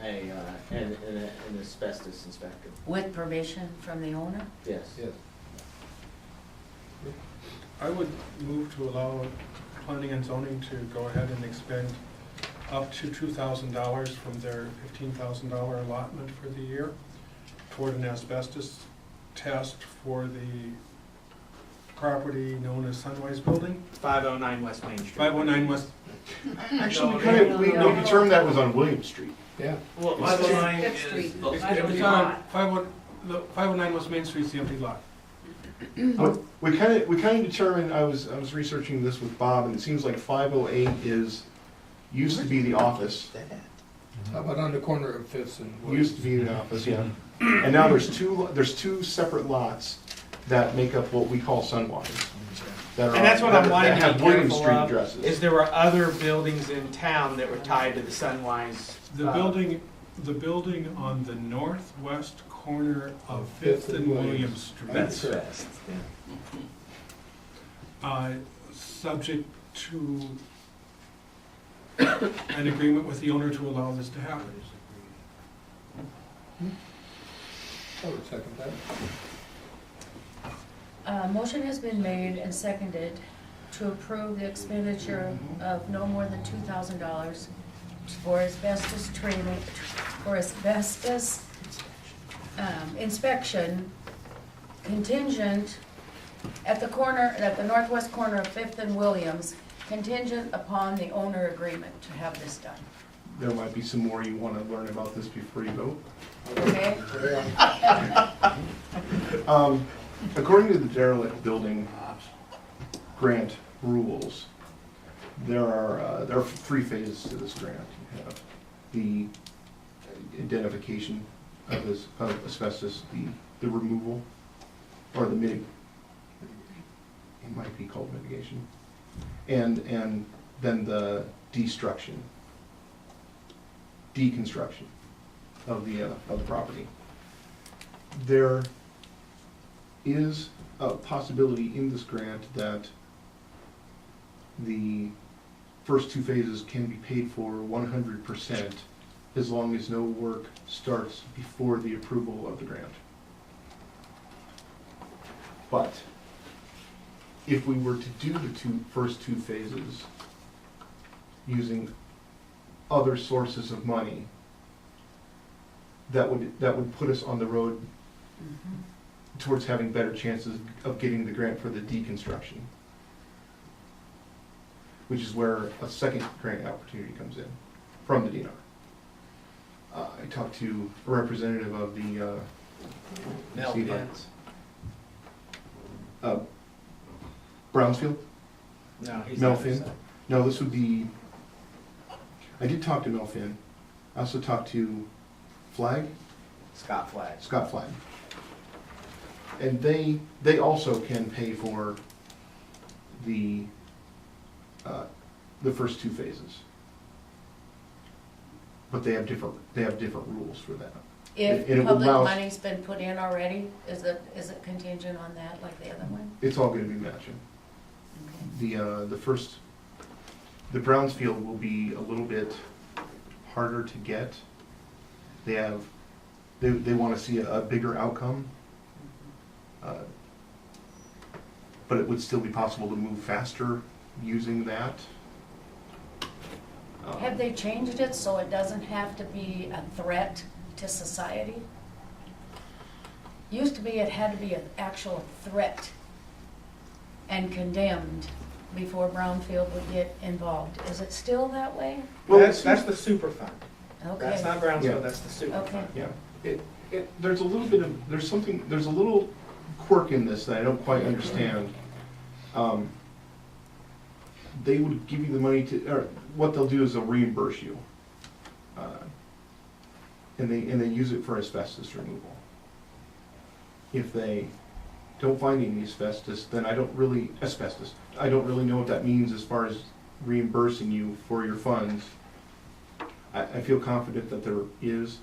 an asbestos inspector. With permission from the owner? Yes. Yes. I would move to allow planning and zoning to go ahead and expend up to $2,000 from their $15,000 allotment for the year toward an asbestos test for the property known as Sunwise Building, 509 West Main Street. 509 West. Actually, we determined that was on William Street. Yeah. Well, It's- 509 Fifth is Street. the It's empty on lot. 509 West Main Street's the empty lot. We kind of determined, I was researching this with Bob, and it seems like 508 used to be the office. How about on the corner of Fifth and Wood? Used to be the office, yeah. And now there's two separate lots that make up what we call Sunwise. That are- And that's what I'm wanting that to have be William careful Street of, addresses. is there were other buildings in town that were tied to the Sunwise. The building on the northwest corner of Fifth and William Street. That's correct. Subject to an agreement with the owner to allow this to happen. I would second that. Motion has been made and seconded to approve the expenditure of no more than $2,000 for asbestos training, for asbestos inspection contingent at the northwest corner of Fifth and Williams, contingent upon the owner agreement to have this done. There might be some more you want to learn about this before you vote. Okay? According to the derelict building grant rules, there are 3 phases to this grant. You have the identification of asbestos, the removal, or the it might be called mitigation, and then the deconstruction of the property. There is a possibility in this grant that the first 2 phases can be paid for 100% as long as no work starts before the approval of the grant. But if we were to do the first two phases using other sources of money, that would put us on the road towards having better chances of getting the grant for the deconstruction, which is where a second grant opportunity comes in from the DNR. I talked to a representative of the Brownsfield? No, he's Mel not Finn? upset. No, this would be, I did talk to Mel Finn. I also talked to Scott Flagg. Scott Flagg. And they also can pay for the first 2 phases. But they have different rules for that. If And it public allows- money's been put in already, is it contingent on that like the other one? It's all gonna be matching. Okay. The Brownsfield will be a little bit harder to get. They wanna see a bigger outcome. But it would still be possible to move faster using that. Have they changed it so it doesn't have to be a threat to society? Used to be it had to be an actual threat and condemned before Brownfield would get involved. Is it still that way? Well, That's the super fund. Okay. That's not Brownsville, Yeah. that's the super Okay. fund. Yeah, there's a little bit of, there's a little quirk in this that I don't quite understand. They would give you the money or what they'll do is they'll reimburse you. And they use it for asbestos removal. If they don't find any asbestos, then I don't really know what that means as far as reimbursing you for your funds. I feel confident that there is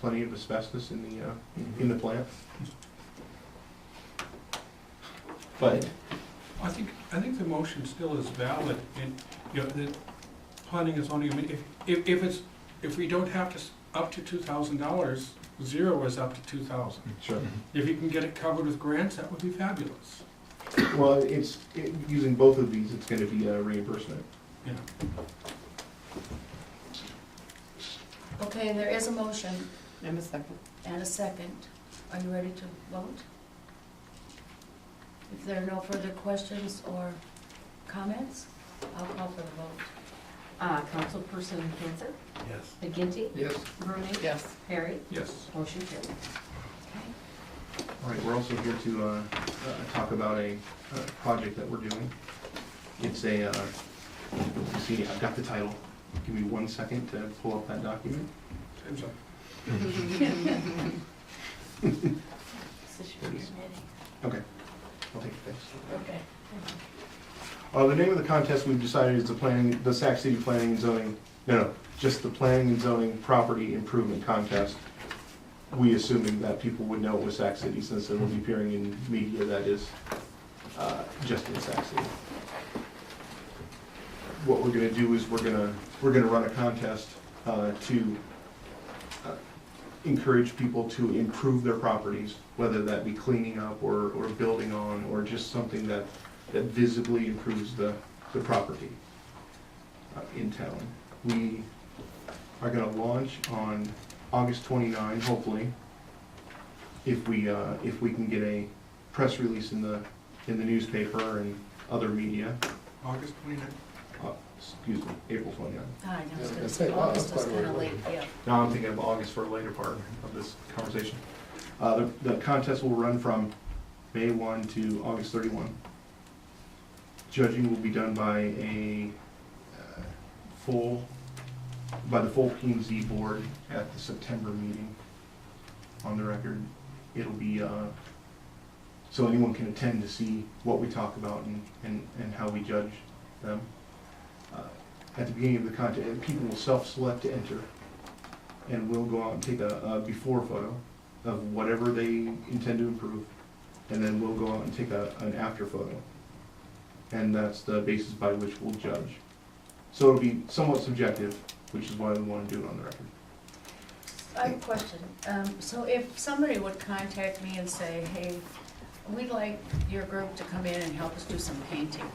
plenty of asbestos in the plant. But I think the motion still is valid, and, the planning is only, if we don't have to, up to $2,000, 0 is up to 2,000. sure. If you can get it covered with grants, that would be fabulous. Well, using both of these, it's gonna be a reimbursement. Yeah. Okay, there is a motion And a second. and a second. Are you ready to vote? If there are no further questions or comments, I'll call for the vote. Councilperson Hanson, Yes. McGinty, Yes. Bruni, Yes. Perry, Yes. motion carried. Okay. All right, we're also here to talk about a project that we're doing. It's a, you see, I've got the title. Give me 1 second to pull up that document. Time's up. Okay, I'll take it, thanks. Okay. The name of the contest we've decided is the Sac City Planning and Zoning, just the Planning and Zoning Property Improvement Contest. We assuming that people would know it was Sac City since it will be appearing in media that is just in Sac City. What we're gonna do is we're gonna run a contest to encourage people to improve their properties, whether that be cleaning up or building on, or just something that visibly improves the property in town. We are gonna launch on August 29, hopefully, if we can get a press release in the newspaper and other media. August 29th? Excuse me, April 29. I know, I was Yeah, gonna that's say, it. Wow, August that's was quite a kinda way late, yeah. Now I'm thinking of August for a later part of this conversation. The contest will run from May 1 to August 31. Judging will be done by the full P&Z board at the September meeting. On the record, it'll be, so anyone can attend to see what we talk about and how we judge them. At the beginning of the contest, people will self-select to enter, and we'll go out and take a before photo of whatever they intend to improve, and then we'll go out and take an after photo. And that's the basis by which we'll judge. So it'll be somewhat subjective, which is why we want to do it on the record. I have a question. So if somebody would contact me and say, hey, we'd like your group to come in and help us do some painting,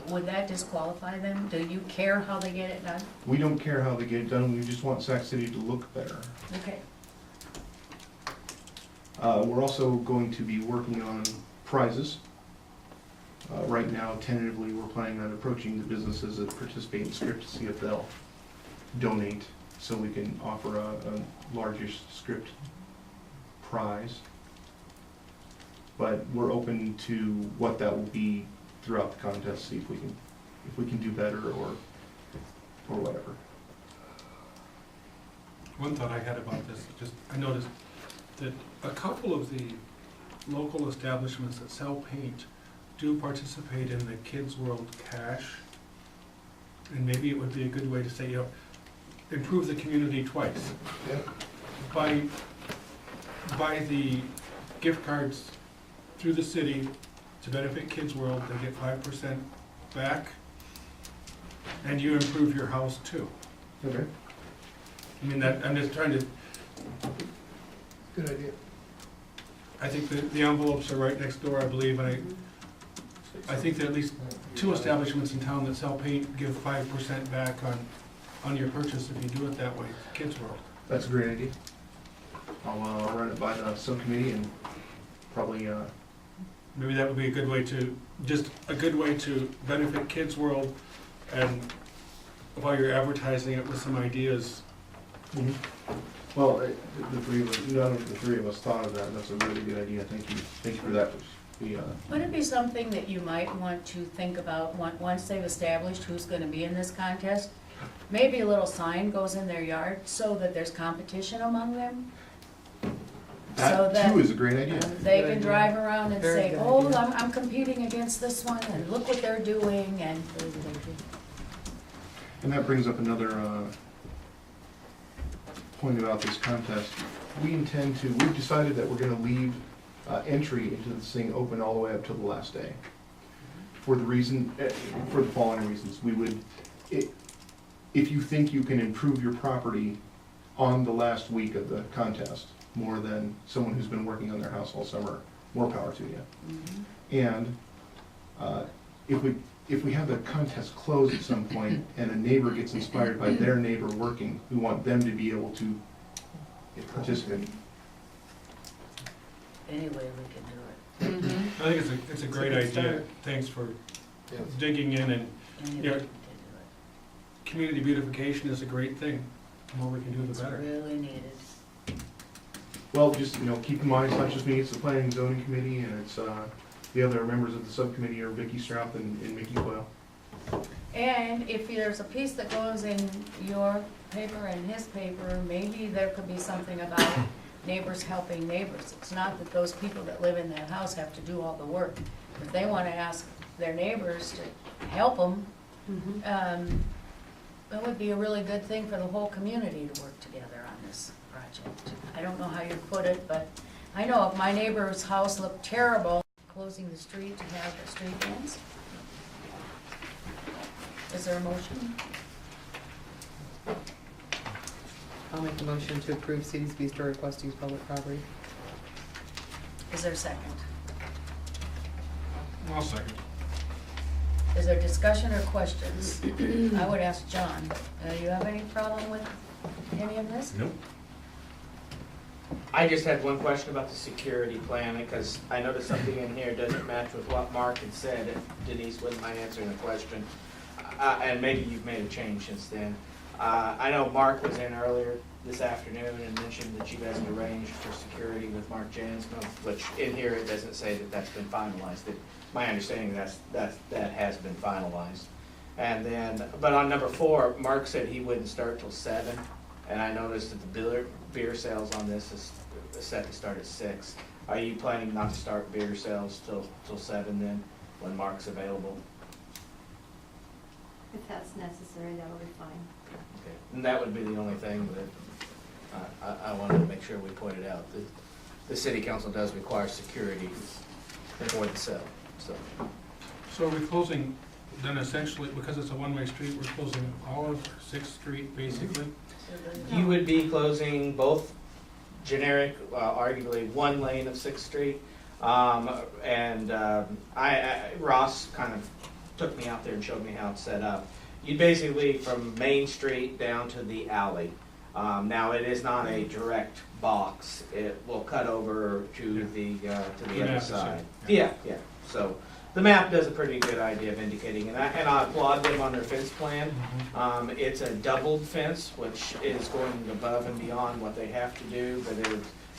would that disqualify them? Do you care how they get it done? We don't care how they get it done, we just want Sac City to look better. Okay. We're also going to be working on prizes. Right now, tentatively, we're planning on approaching the businesses that participate in script to see if they'll donate, so we can offer a largish script prize. But we're open to what that will be throughout the contest, see if we can do better or whatever. One thought I had about this, I noticed that a couple of the local establishments that sell paint do participate in the Kids World Cash. And maybe it would be a good way to say, improve the community twice. Yeah. By the gift cards through the city to benefit Kids World, they get 5% back, and you improve your house too. Okay. I mean, I'm just trying to, Good idea. I think the envelopes are right next door, I believe, and I think that at least 2 establishments in town that sell paint give 5% back on your purchase if you do it that way, Kids World. That's a great idea. I'll run it by the subcommittee and probably, Maybe that would be a good way to benefit Kids World, and while you're advertising it with some ideas. well, the three of us, none of the three of us thought of that, and that's a really good idea, thank you for that. Would it be something that you might want to think about once they've established who's gonna be in this contest? Maybe a little sign goes in their yard so that there's competition among them? So That too is a great idea. They Good can idea. drive around and Very say, good oh, idea. I'm competing against this one, and look what they're doing, and And that brings up another point about this contest. We've decided that we're gonna leave entry into this thing open all the way up till the last day. For the following reasons. If you think you can improve your property on the last week of the contest, more than someone who's been working on their house all summer, more power to you. And if we have the contest close at some point and a neighbor gets inspired by their neighbor working, we want them to be able to participate. anyway, we can do it. I think it's a great good idea. start. Thanks for Yes. digging in, and Anyway, Yeah. we can community beautification is a great thing. The more we can do, do it. the It's better. really needed. Well, just, keep in mind, it's not just me, it's the planning and zoning committee, and it's, the other members of the subcommittee are Vicky Straup and Mickey Coyle. And if there's a piece that goes in your paper and his paper, maybe there could be something about neighbors helping neighbors. It's not that those people that live in that house have to do all the work. If they want to ask their neighbors to help them, that would be a really good thing for the whole community to work together on this project. I don't know how you'd put it, but I know if my neighbor's house looked terrible, closing the street to have the street dance. Is there a motion? I'll make the motion to approve City's Bistro request to use public property. Is there a second? I'll second. Is there discussion or questions? I would ask John, do you have any problem with any of this? Nope. I just had one question about the security plan, because I noticed something in here doesn't match with what Mark had said, and Denise wouldn't mind answering the question. And maybe you've made a change since then. I know Mark was in earlier this afternoon and mentioned that you guys had arranged for security with Mark Jansma, which in here it doesn't say that that's been finalized. My understanding that has been finalized. And then, but on number 4, Mark said he wouldn't start till 7, and I noticed that the beer sales on this is set to start at 6. Are you planning not to start beer sales till 7 then, when Mark's available? If that's necessary, that'll be fine. Okay. And that would be the only thing that I wanted to make sure we pointed out. The city council does require security before the sale, so. So are we closing, then essentially, because it's a one-way street, we're closing all of 6th Street, basically? You would be closing both generic, arguably one lane of 6th Street. Ross kind of took me out there and showed me how it's set up. You'd basically from Main Street down to the alley. Now it is not a direct box. It will cut over to the other side. Yeah. So the map does a pretty good idea of indicating, and I applaud them on their fence plan. It's a doubled fence, which is going above and beyond what they have to do, but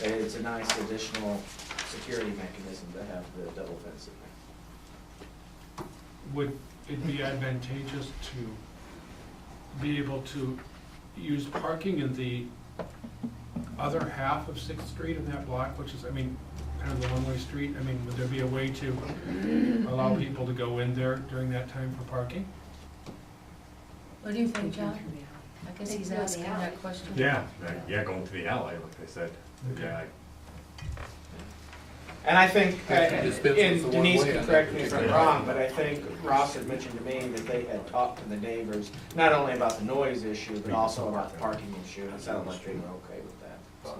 it's a nice additional security mechanism to have the double fence in there. Would it be advantageous to be able to use parking in the other half of 6th Street in that block, which is, kind of the one-way street? Would there be a way to allow people to go in there during that time for parking? What do you think, John? I guess he's asking that question. Yeah, going to the alley, like I said. Okay. Yeah, And I think, Dispense with and the Denise one-way, can I correct think me if we I'm should. wrong, but I think Ross had mentioned to me that they had talked to the neighbors, not only about the noise issue, but also about the parking issue. It sounded like they were okay with that. So.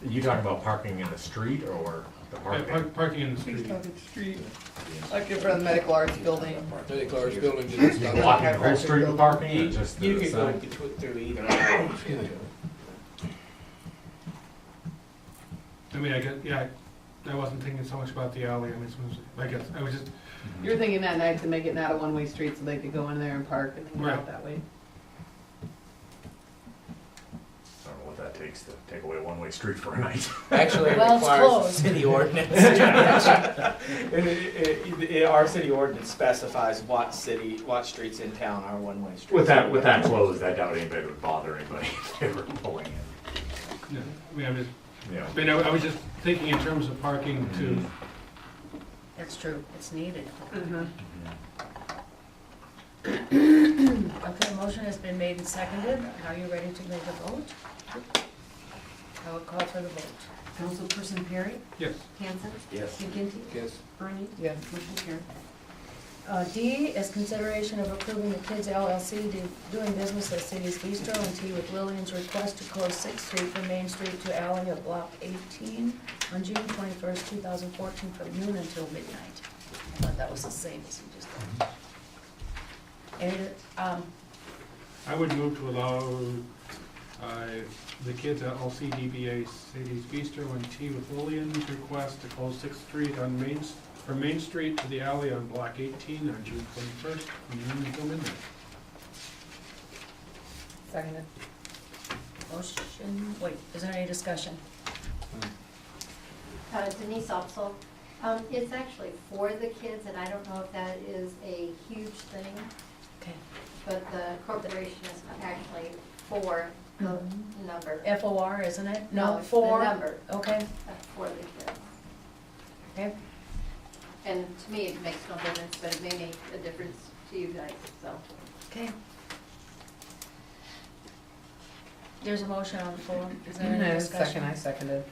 You talking about parking in the street or the parking? Parking in the street. Street. Like in front of the medical arts building. Medical arts building. Blocking the whole street with parking or just You the could go side? through either. alley. I wasn't thinking so much about the alley, I was just, You're thinking that night to make it not a one-way street so they could go in there and park and hang out Right. that way. I don't know what that takes to take away a one-way street for a night. Actually, it Well, it's requires closed. a city ordinance. Our city ordinance specifies what streets in town are one-way streets. With that closed, I doubt anybody would bother anybody if they were pulling in. I was just thinking in terms of parking to, That's true, it's needed. Mm-hmm. Okay, motion has been made and seconded. Are you ready to make a vote? I will call for the vote. Councilperson Perry? yes. Hanson? Yes. McGinty? Yes. Bernie? Yes. Motion carried. D is consideration of approving the Kids LLC doing business as City's Bistro and Tea with Lillian's request to close 6th Street from Main Street to alley of Block 18 on June 21st, 2014 from noon until midnight. I thought that was the same as you just did. And, I would move to allow the Kids LLC DBA Sadie's Bistro and Tea with Lillian's request to close 6th Street from Main Street to the alley on Block 18 on June 21st from noon until midnight. Seconded. Motion, wait, is there any discussion? Denise also, it's actually for the kids, and I don't know if that is a huge thing, Okay. but the corporation is actually for the number. FOR, isn't it? No, it's the for. number. Okay, For the kids. okay. And to me, it makes no difference, but it may make a difference to you guys, so. Okay. There's a motion on the floor. Is there any discussion? I seconded.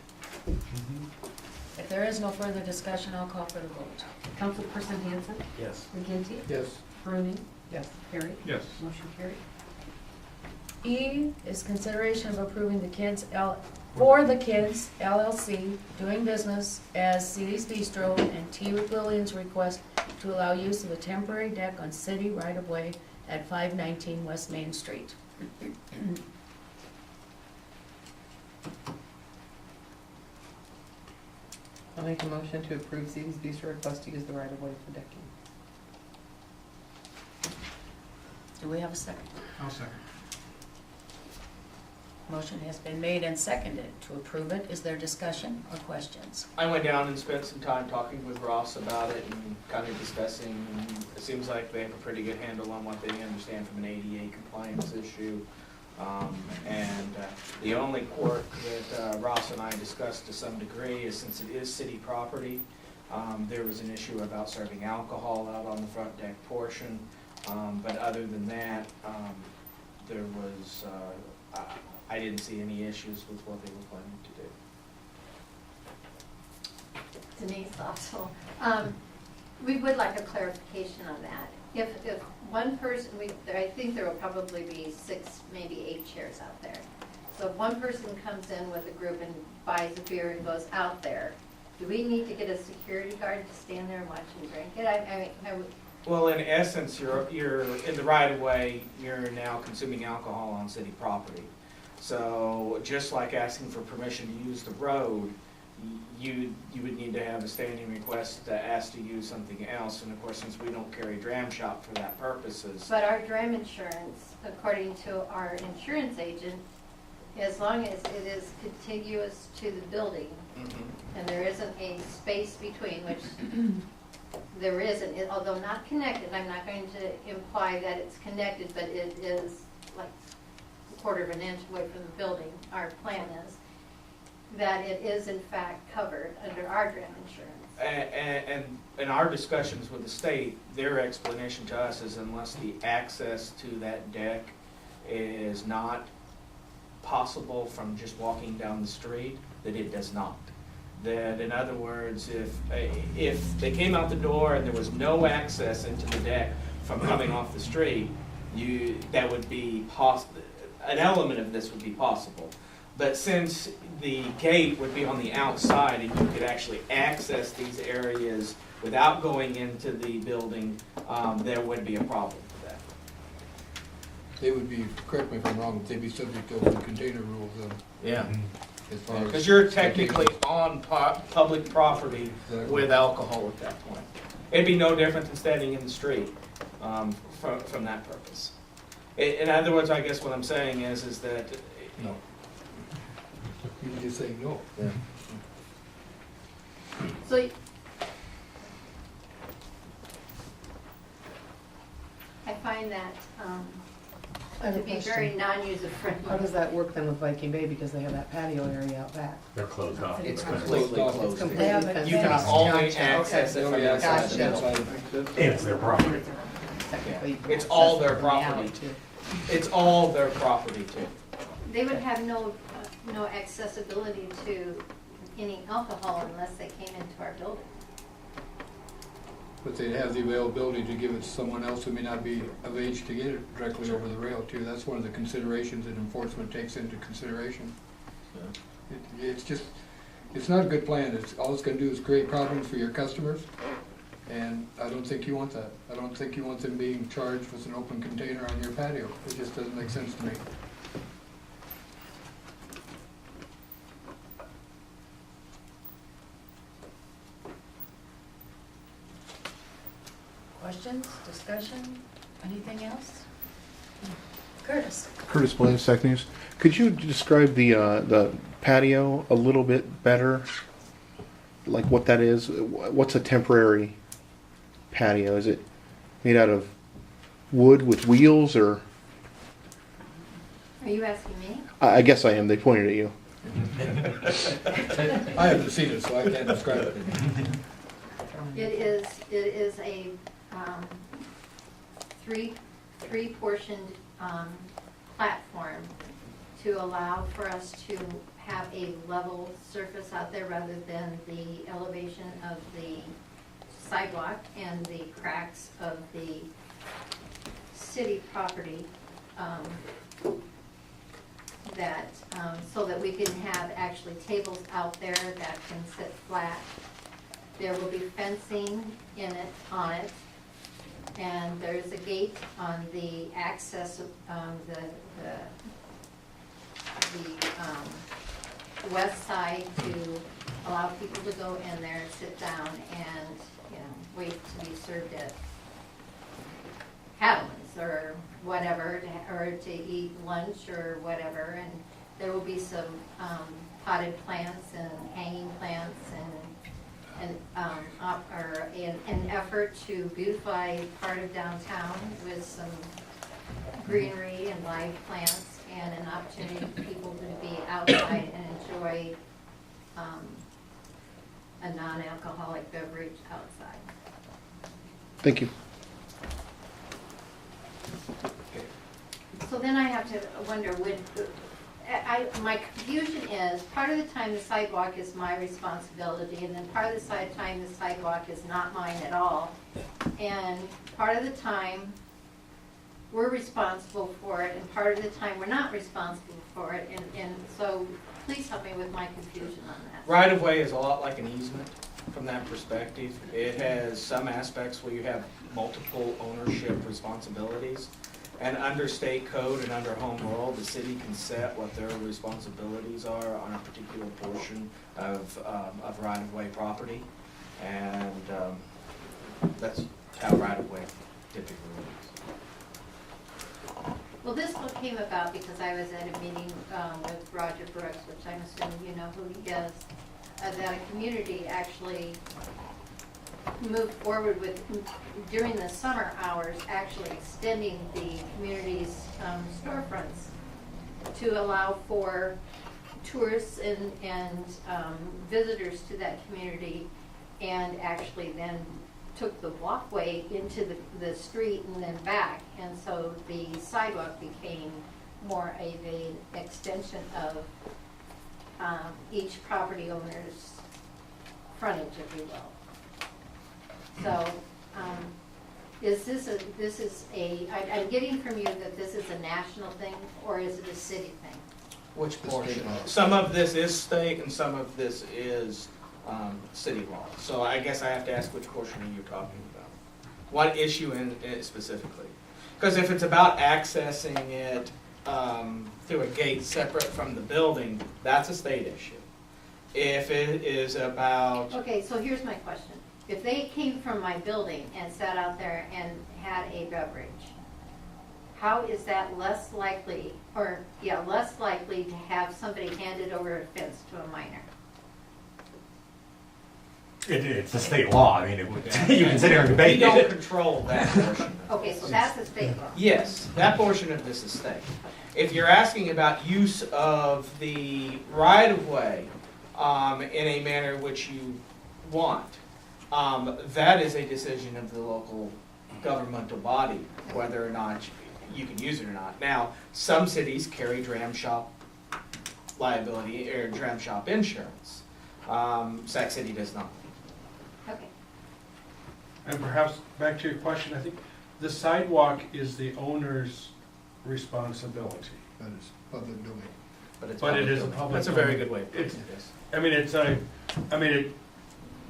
If there is no further discussion, I'll call for the vote. Councilperson Hanson, Yes. McGinty, Yes. Bruning, Yes. Perry, Yes. motion carried. E is consideration of approving for the Kids LLC doing business as City's Bistro and Tea with Lillian's request to allow use of a temporary deck on city right-of-way at 519 West Main Street. I'll make a motion to approve City's Bistro request to use the right of way for decking. Do we have a second? I'll second. Motion has been made and seconded to approve it. Is there discussion or questions? I went down and spent some time talking with Ross about it and kind of discussing, and it seems like they have a pretty good handle on what they understand from an ADA compliance issue. The only quirk that Ross and I discussed to some degree is, since it is city property, there was an issue about serving alcohol out on the front deck portion. But other than that, there was, I didn't see any issues with what they were planning to do. Denise also, we would like a clarification on that. If one person, I think there will probably be 6, maybe 8 chairs out there. So if one person comes in with a group and buys a beer and goes out there, do we need to get a security guard to stand there and watch and drink it? I would. Well, in essence, you're in the right of way, you're now consuming alcohol on city property. So just like asking for permission to use the road, you would need to have a standing request to ask to use something else. And of course, since we don't carry dram shop for that purposes. But our dram insurance, according to our insurance agent, as long as it is contiguous to the building, and there isn't a space between, which there isn't, although not connected, I'm not going to imply that it's connected, but it is like a quarter of an inch away from the building, our plan is, that it is in fact covered under our dram insurance. And in our discussions with the state, their explanation to us is unless the access to that deck is not possible from just walking down the street, that it does not. That in other words, if they came out the door and there was no access into the deck from coming off the street, that would be an element of this would be possible. But since the gate would be on the outside and you could actually access these areas without going into the building, there would be a problem with that. They would be, correct me if I'm wrong, they'd be subject to open container rules, Yeah. as far as. Because you're technically on public property Exactly. with alcohol at that point. It'd be no different than standing in the street from that purpose. In other words, I guess what I'm saying is that. No. You can just say no. Yeah. So I find that I have to a be question. very non-user friendly. How does that work then with Viking Bay, because they have that patio area out back? They're closed off. It's Completely completely closed. closed. It's completely fenced You can off. only Gotcha. access it Oh, from yeah, the outside. Gotcha. outside. And it's their property. Technically, you can It's all access their it from the alley, property. too. It's all their property too. They would have no accessibility to any alcohol unless they came into our building. But they'd have the availability to give it to someone else who may not be of age to get it directly over the rail too. That's one of the considerations that enforcement takes into consideration. It's just, it's not a good plan. All it's gonna do is create problems for your customers. And I don't think you want that. I don't think you want them being charged with an open container on your patio. It just doesn't make sense to me. Questions, discussion, anything else? Curtis? Curtis Blaine, Sac News. Could you describe the patio a little bit better? Like what that is? What's a temporary patio? Is it made out of wood with wheels, or? Are you asking me? I guess I am. They pointed at you. I haven't seen it, so I can't describe it. It is a three-portioned platform to allow for us to have a level surface out there rather than the elevation of the sidewalk and the cracks of the city property, so that we can have actually tables out there that can sit flat. There will be fencing on it, and there's a gate on the access of the west side to allow people to go in there and sit down and, wait to be served at Cattleman's or whatever, or to eat lunch or whatever. And there will be some potted plants and hanging plants and an effort to beautify part of downtown with some greenery and live plants, and an opportunity for people to be outside and enjoy a non-alcoholic beverage outside. Thank you. So then I have to wonder, my confusion is, part of the time the sidewalk is my responsibility, and then part of the time the sidewalk is not mine at all. And part of the time we're responsible for it, and part of the time we're not responsible for it. And so please help me with my confusion on that. Right-of-way is a lot like an easement from that perspective. It has some aspects where you have multiple ownership responsibilities. And under state code and under home rule, the city can set what their responsibilities are on a particular portion of right-of-way property. And that's how right-of-way typically works. Well, this one came about because I was at a meeting with Roger Brooks, which I'm assuming you know who he is, that a community actually moved forward with, during the summer hours, actually extending the community's storefronts to allow for tourists and visitors to that community, and actually then took the walkway into the street and then back. And so the sidewalk became more of an extension of each property owner's frontage, if you will. So, I'm getting from you that this is a national thing, or is it a city thing? Which portion? Some of this is state and some of this is city law. So I guess I have to ask, which portion are you talking about? What issue in specifically? Because if it's about accessing it through a gate separate from the building, that's a state issue. If it is about... Okay, so here's my question. If they came from my building and sat out there and had a beverage, how is that less likely to have somebody hand it over a fence to a minor? It's a state law, I mean, you can sit here and debate. We don't control that portion. Okay, so that's a state law. Yes, that portion of this is state. If you're asking about use of the right-of-way in a manner which you want, that is a decision of the local governmental body, whether or not you can use it or not. Now, some cities carry dram shop liability or dram shop insurance. Sac City does not. Okay. And perhaps, back to your question, I think the sidewalk is the owner's responsibility. That is public domain. But it is a public. That's a very good way of putting It's, this.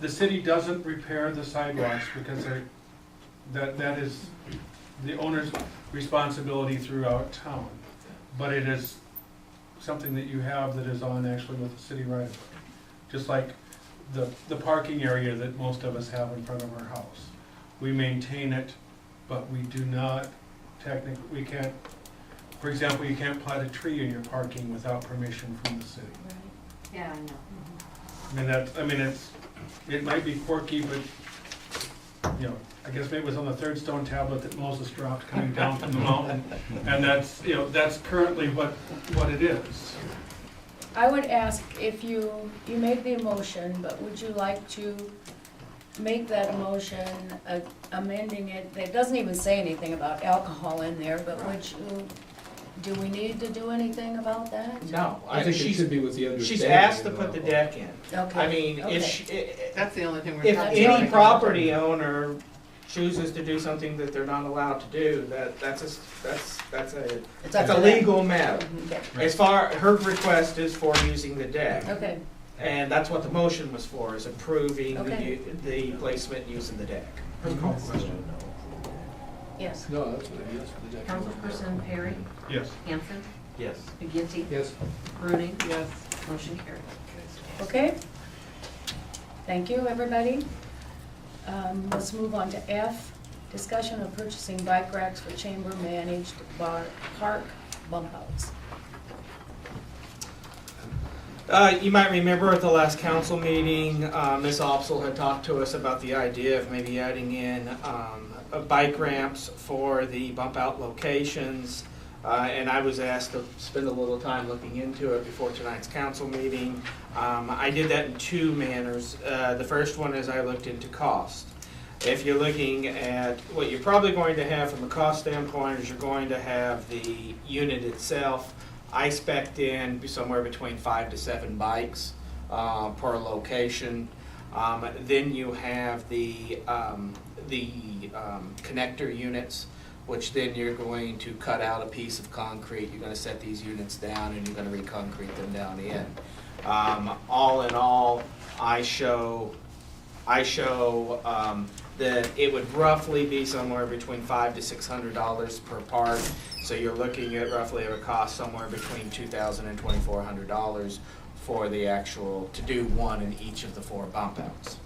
The city doesn't repair the sidewalks because that is the owner's responsibility throughout town. But it is something that you have that is on actually with the city right of way. Just like the parking area that most of us have in front of our house. We maintain it, but we do not we can't For example, you can't plant a tree in your parking without permission from the city. Yeah, I know. It might be quirky, but, you know, I guess maybe it was on the third stone tablet that Moses dropped coming down from the mountain. And that's, you know, that's currently what it is. I would ask if you made the motion, but would you like to make that motion amending it? It doesn't even say anything about alcohol in there, but do we need to do anything about that? No, I think it should be with the understanding. She's asked to of put the alcohol. deck in. Okay. I mean, Okay. That's the only thing we're if talking any about. property owner chooses to do something that they're not allowed to do, that's a legal matter. Okay. As far, her request is for using the deck. Okay, And that's what the motion was for, is approving Okay. the placement using the deck. Call question. yes. No, that's what it is. The deck. Councilperson Perry, Yes. Hanson, Yes. McGinty, Yes. Bruning, Yes. motion carried. Okay. Thank you, everybody. Let's move on to F, discussion of purchasing bike racks for chamber-managed park bump outs. You might remember at the last council meeting, Ms. Opsel had talked to us about the idea of maybe adding in bike ramps for the bump out locations. And I was asked to spend a little time looking into it before tonight's council meeting. I did that in two manners. The first one is I looked into cost. If you're looking at what you're probably going to have from a cost standpoint is you're going to have the unit itself. I spec'd in somewhere between 5 to 7 bikes per location. Then you have the connector units, which then you're going to cut out a piece of concrete. You're going to set these units down and you're going to reconcrete them down in. All in all, I show that it would roughly be somewhere between $500 to $600 per part. So you're looking at roughly it would cost somewhere between $2,000 and $2,400 for the actual, to do one in each of the 4 bump outs.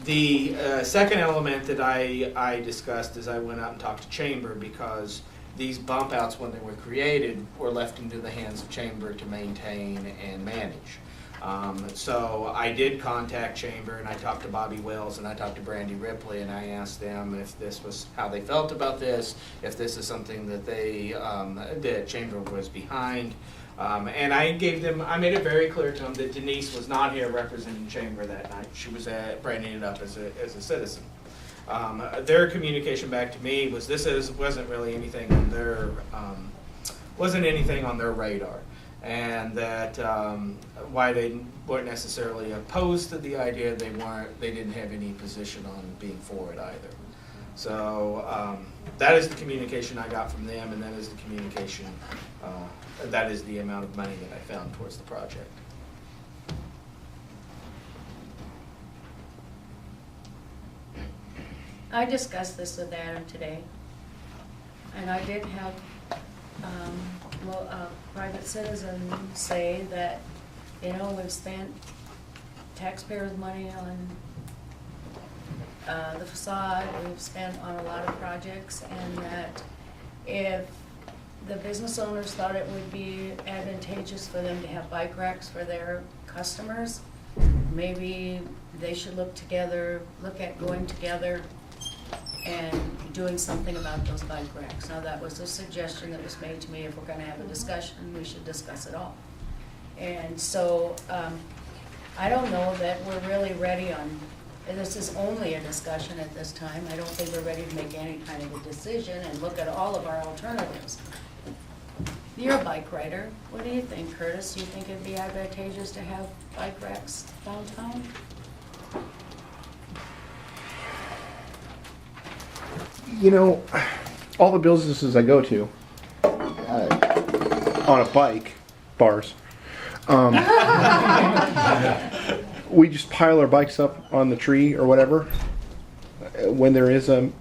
The second element that I discussed is I went out and talked to Chamber because these bump outs, when they were created, were left into the hands of Chamber to maintain and manage. So I did contact Chamber and I talked to Bobby Wells and I talked to Brandy Ripley and I asked them if this was how they felt about this, if this is something that that Chamber was behind. And I made it very clear to them that Denise was not here representing Chamber that night. She was branding it up as a citizen. Their communication back to me was wasn't really anything on their radar. And that why they weren't necessarily opposed to the idea, they didn't have any position on being for it either. So that is the communication I got from them, and that is the communication, that is the amount of money that I found towards the project. I discussed this with Adam today, and I did have a private citizen say that, you know, we've spent taxpayers' money on the facade, we've spent on a lot of projects, and that if the business owners thought it would be advantageous for them to have bike racks for their customers, maybe they should look at going together and doing something about those bike racks. Now, that was a suggestion that was made to me. If we're gonna have a discussion, we should discuss it all. And so, I don't know that we're really ready on, this is only a discussion at this time. I don't think we're ready to make any kind of a decision and look at all of our alternatives. You're a bike rider. What do you think, Curtis? Do you think it'd be advantageous to have bike racks downtown? You know, all the businesses I go to, on a bike, bars, we just pile our bikes up on the tree or whatever. When there is a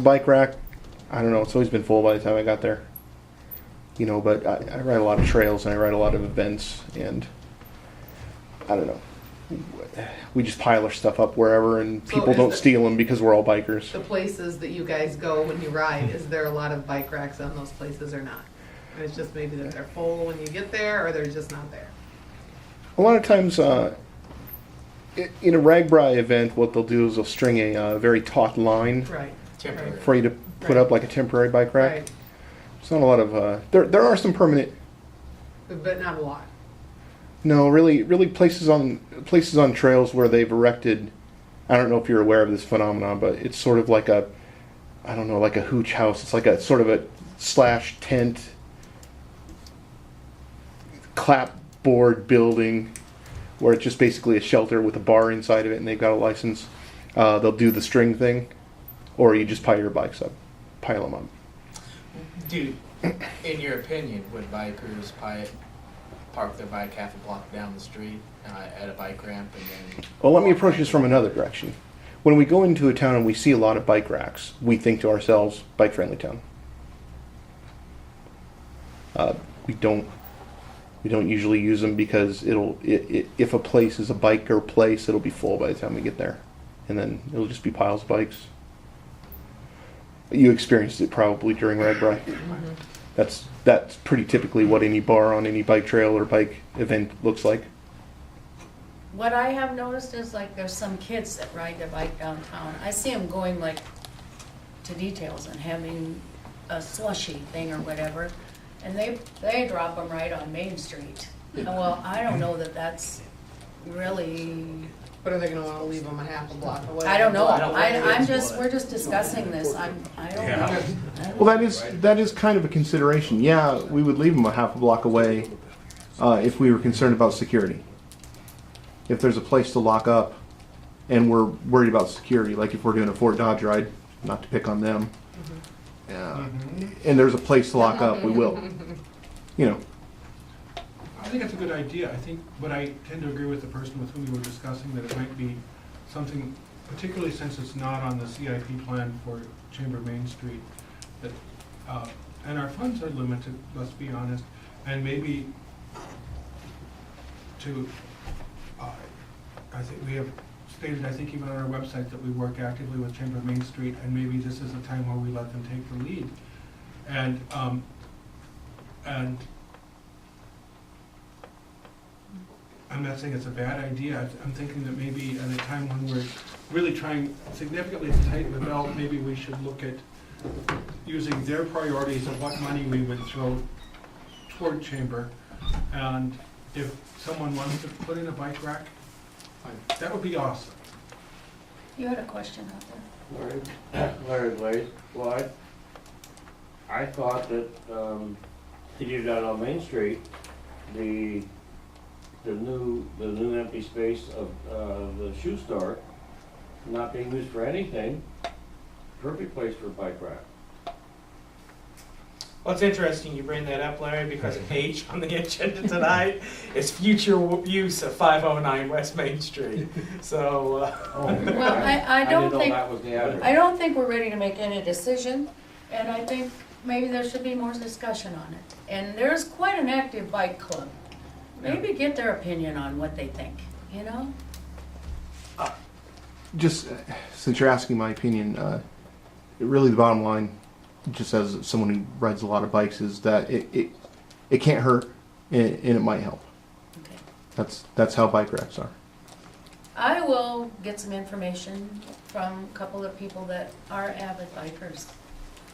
bike rack, I don't know, it's always been full by the time I got there. You know, but I ride a lot of trails and I ride a lot of events, and I don't know. We just pile our stuff up wherever, and So people is don't it- steal them because we're all bikers. The places that you guys go when you ride, is there a lot of bike racks on those places or not? And it's just maybe that they're full when you get there, or they're just not there. A lot of times, in a RAGBRAI event, what they'll do is they'll string a very taut line Right. Temporary. for you to put up like a temporary bike rack. Right, It's not a lot of, there are some permanent, but not a lot. no, really places on trails where they've erected, I don't know if you're aware of this phenomenon, but it's sort of like a, I don't know, like a hooch house. It's like a sort of a slash tent clapboard building where it's just basically a shelter with a bar inside of it and they've got a license. They'll do the string thing, or you just pile your bikes up, pile them up. Do, in your opinion, would bikers park their bike half a block down the street at a bike ramp and then? Well, let me approach this from another direction. When we go into a town and we see a lot of bike racks, we think to ourselves, bike-friendly town. We don't usually use them because if a place is a biker place, it'll be full by the time we get there, and then it'll just be piles of bikes. You experienced it probably during RAGBRAI. That's pretty typically what any bar on any bike trail or bike event looks like. What I have noticed is like there's some kids that ride their bike downtown. I see them going like to details and having a slushy thing or whatever, and they drop them right on Main Street. Well, I don't know that that's really. But are they gonna wanna leave them a half a block away? I don't know. I don't know. We're just discussing this. I don't know. Well, that is kind of a consideration. Yeah, we would leave them a half a block away if we were concerned about security. If there's a place to lock up and we're worried about security, like if we're doing a Fort Dodge ride, not to pick on them, and there's a place to lock up, we will. You know. I think that's a good idea. But I tend to agree with the person with whom we were discussing that it might be something, particularly since it's not on the CIP plan for Chamber Main Street, that, and our funds are limited, let's be honest, and maybe I think we have stated, I think even on our website, that we work actively with Chamber Main Street, and maybe this is a time where we let them take the lead. And I'm not saying it's a bad idea. I'm thinking that maybe at a time when we're really trying significantly to tighten the belt, maybe we should look at using their priorities of what money we would throw toward Chamber. And if someone wants to put in a bike rack, that would be awesome. You had a question out there. Larry Blaze, well, I thought that, to do down on Main Street, the new empty space of the shoe store, not being used for anything, perfect place for a bike rack. Well, it's interesting you bring that up, Larry, because H on the agenda tonight is future use of 509 West Main Street. So. Well, I don't didn't know think that was the address. I don't think we're ready to make any decision, and I think maybe there should be more discussion on it. And there's quite an active bike club. Maybe get their opinion on what they think. You know. Just since you're asking my opinion, really the bottom line, just as someone who rides a lot of bikes, is that it can't hurt and it might help. Okay. That's how bike racks are. I will get some information from a couple of people that are avid bikers.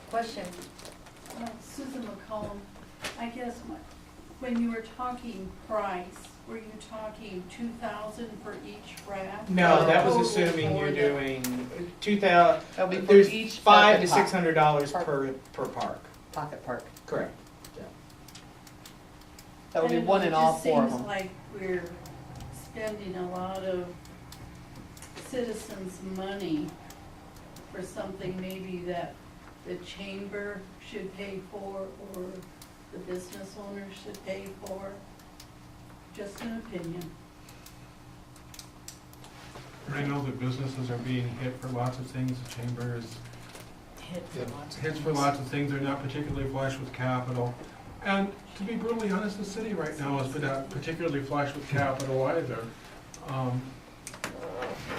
Question? Susan McCollum, I guess when you were talking price, were you talking 2,000 for each rack? No, that was Total assuming for you're the- doing 2,000. That'll be for There's each $500 to pocket $600 park. per park. Pocket park. Correct. That would be And one in all four of It just them. seems like we're spending a lot of citizens' money for something maybe that the chamber should pay for or the business owners should pay for. Just an opinion. I know that businesses are being hit for lots of things. The Chamber is hits for lots of things. They're not particularly flush with capital. And to be brutally honest, the city right now has been not particularly flush with capital either.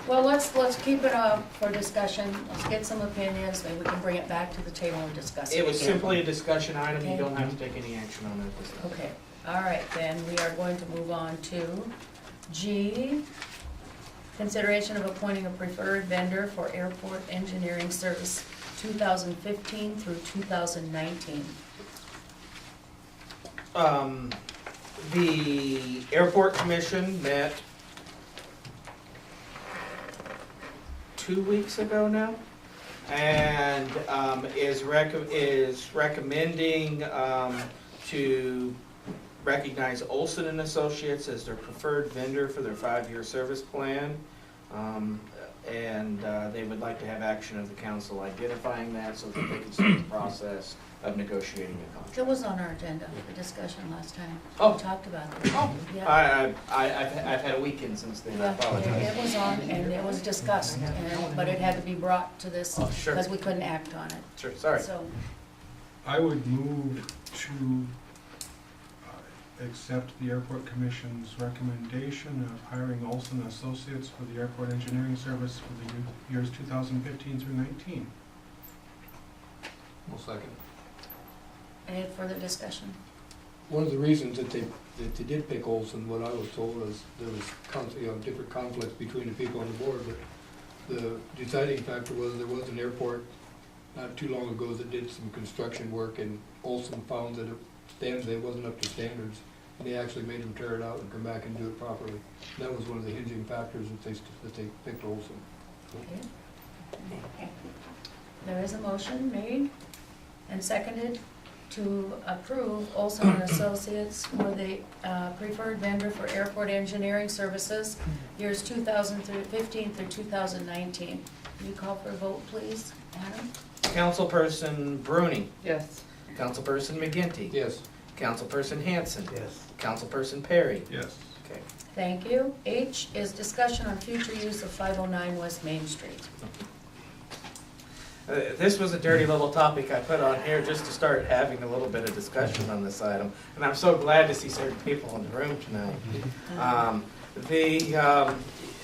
Well, let's keep it up for discussion, let's get some opinions, maybe we can bring it back to the table and discuss it. It was again. simply a discussion item, you Okay. don't have to take any action on it at this time. Okay, all right, then we are going to move on to G, consideration of appointing a preferred vendor for airport engineering service 2015 through 2019. The airport commission met 2 weeks ago now, and is recommending to recognize Olson and Associates as their preferred vendor for their 5-year service plan. And they would like to have action of the council identifying that so that they can start the process of negotiating a contract. It was on our agenda, the discussion last time. Oh. We talked about it. Oh, yeah. I've had a weekend since then, I Yeah, apologize. it was on and it was discussed, but it had to be brought to this Oh, sure. because we couldn't act on it. Sure, sorry. So, I would move to accept the airport commission's recommendation of hiring Olson Associates for the airport engineering service for the years 2015 through 19. One second. any further discussion? One of the reasons that they did pick Olson, what I was told, is there was different conflicts between the people on the board, but the deciding factor was there was an airport not too long ago that did some construction work, and Olson found that it wasn't up to standards, and they actually made them tear it out and come back and do it properly. That was one of the hinging factors that they picked Olson. Okay. There is a motion made and seconded to approve Olson and Associates for the preferred vendor for airport engineering services, years 2015 through 2019. Will you call for a vote, please, Adam? Councilperson Bruni, Yes. Councilperson McGinty, Yes. Councilperson Hanson, Yes. Councilperson Perry. Yes. Okay. Thank you. H is discussion on future use of 509 West Main Street. This was a dirty little topic I put on here just to start having a little bit of discussion on this item, and I'm so glad to see certain people in the room tonight.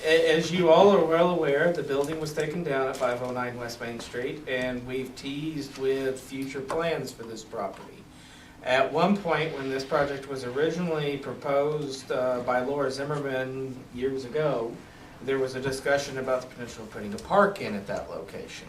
As you all are well aware, the building was taken down at 509 West Main Street, and we've teased with future plans for this property. At one point, when this project was originally proposed by Laura Zimmerman years ago, there was a discussion about the potential of putting a park in at that location.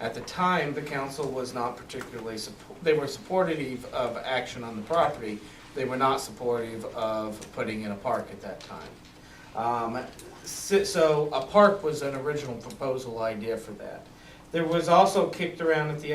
At the time, the council was not particularly they were supportive of action on the property. They were not supportive of putting in a park at that time. So a park was an original proposal idea for that. There was also kicked around at the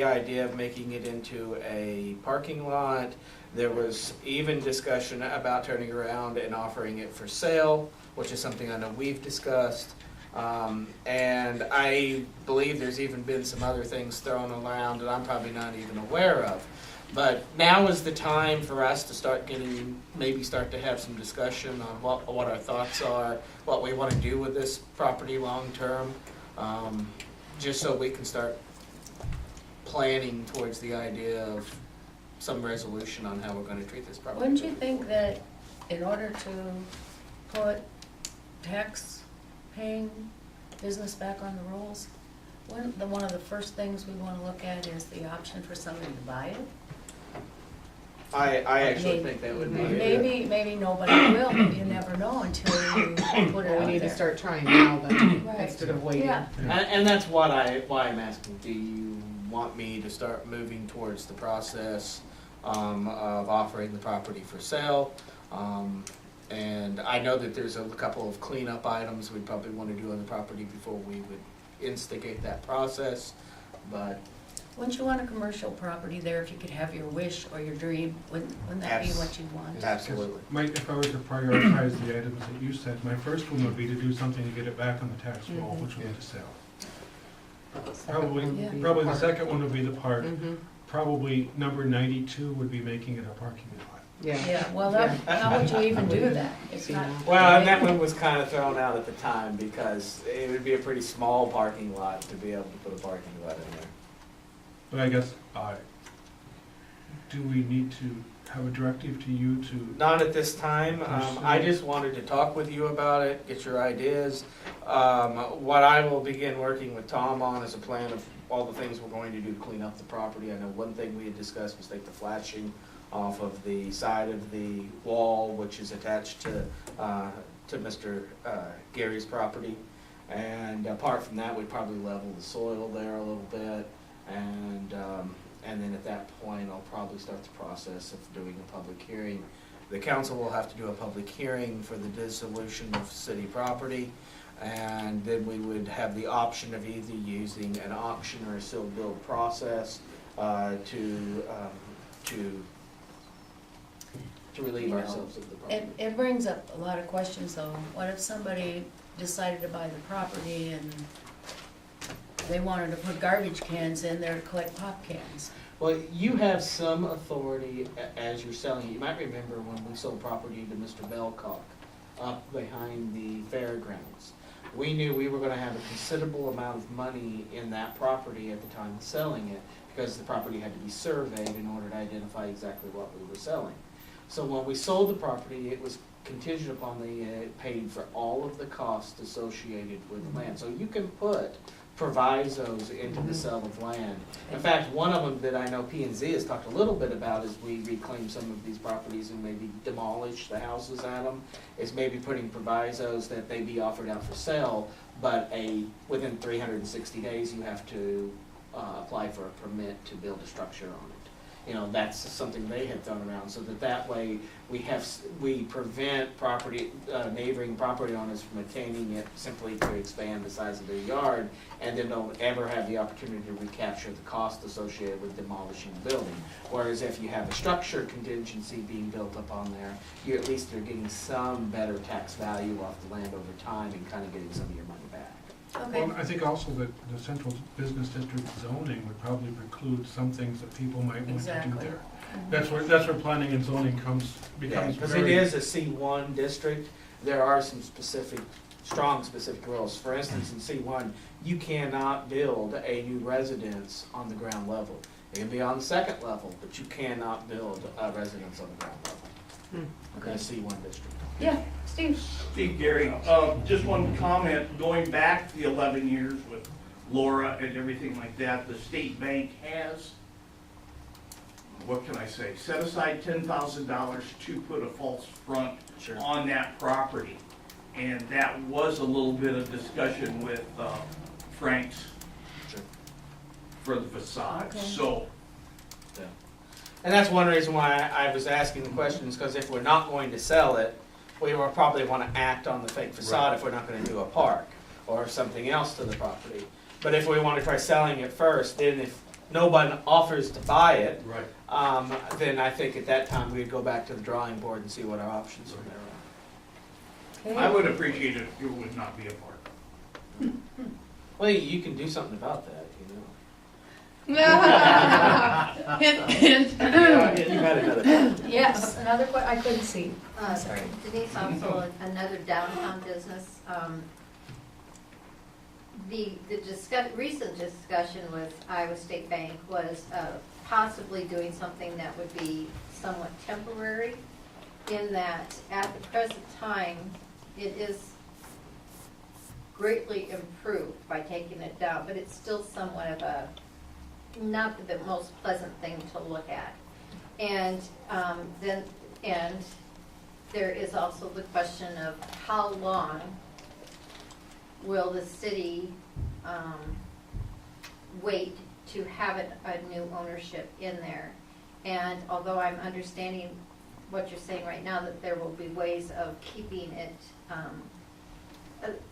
idea of making it into a parking lot. There was even discussion about turning around and offering it for sale, which is something I know we've discussed. And I believe there's even been some other things thrown around that I'm probably not even aware of. But now is the time for us to start to have some discussion on what our thoughts are, what we want to do with this property long term, just so we can start planning towards the idea of some resolution on how we're going to treat this property. Wouldn't you think that in order to put tax-paying business back on the rolls, one of the first things we want to look at is the option for somebody to buy it? I actually think that would be. Maybe nobody will, but you never know until you put it Well, out we need to there. start trying now then, Right. instead of waiting. Yeah. And that's why I'm asking, do you want me to start moving towards the process of offering the property for sale? And I know that there's a couple of cleanup items we'd probably want to do on the property before we would instigate that process, but Wouldn't you want a commercial property there if you could have your wish or your dream? Wouldn't that be what you want? absolutely. If I were to prioritize the items that you said, my first one would be to do something to get it back on the tax roll, which would be to sell. Probably the second one would be the park. Probably number 92 would be making it a parking lot. Yeah, well, how would you even do that? It's not. Well, and that one was kind of thrown out at the time because it would be a pretty small parking lot to be able to put a parking lot in there. But I guess do we need to have a directive to you to? Not at this time. I Pursue. just wanted to talk with you about it, get your ideas. What I will begin working with Tom on is a plan of all the things we're going to do to clean up the property. I know one thing we had discussed was take the flashing off of the side of the wall, which is attached to Mr. Gary's property. And apart from that, we'd probably level the soil there a little bit. And then at that point, I'll probably start the process of doing a public hearing. The council will have to do a public hearing for the dissolution of city property. And then we would have the option of either using an auction or a sealed build process to relieve You know, ourselves of the problem. It brings up a lot of questions though. What if somebody decided to buy the property and they wanted to put garbage cans in there to collect pop cans? Well, you have some authority as you're selling it. You might remember when we sold property to Mr. Belcock up behind the fairgrounds. We knew we were gonna have a considerable amount of money in that property at the time of selling it because the property had to be surveyed in order to identify exactly what we were selling. So when we sold the property, it was contingent upon the paid for all of the costs associated with the land. So you can put provisos into the sale of land. In fact, one of them that I know P&Z has talked a little bit about is we reclaim some of these properties and maybe demolish the houses at them, is maybe putting provisos that they be offered out for sale, but within 360 days you have to apply for a permit to build a structure on it. You know, that's something they had thrown around, so that way we prevent neighboring property owners from attaining it simply to expand the size of their yard, and then don't ever have the opportunity to recapture the cost associated with demolishing the building. Whereas if you have a structure contingency being built up on there, you at least are getting some better tax value off the land over time and kind of getting some of your money back. Okay. Well, I think also that the central business district zoning would probably preclude some things that people might want to do Exactly. there. That's where planning and zoning becomes Because it very. is a C1 district, there are some strong specific rules. For instance, in C1, you cannot build a new residence on the ground level. It can be on the second level, but you cannot build a residence on the ground level. In a C1 district. Yeah, Steve? Steve Gary, just one comment, going back the 11 years with Laura and everything like that, the state bank has, what can I say, set aside $10,000 to put a false front on that property. And that was a little bit of discussion with Frank's for the facade, Okay. so. And that's one reason why I was asking the questions, because if we're not going to sell it, we will probably want to act on the fake facade if we're not going to do a park or something else to the property. But if we want to try selling it first, then if no one offers to buy it, then I think at that time we'd go back to the drawing board and see what our options are there. I would appreciate it if it would not be a park. Well, you can do something about that, you know. Hint, hint. You had another question. Yes, another I couldn't see. I'm sorry. Denise, also another downtown business. The recent discussion with Iowa State Bank was possibly doing something that would be somewhat temporary, in that at the present time, it is greatly improved by taking it down, but it's still somewhat of a, not the most pleasant thing to look at. And there is also the question of how long will the city wait to have a new ownership in there. And although I'm understanding what you're saying right now, that there will be ways of keeping it,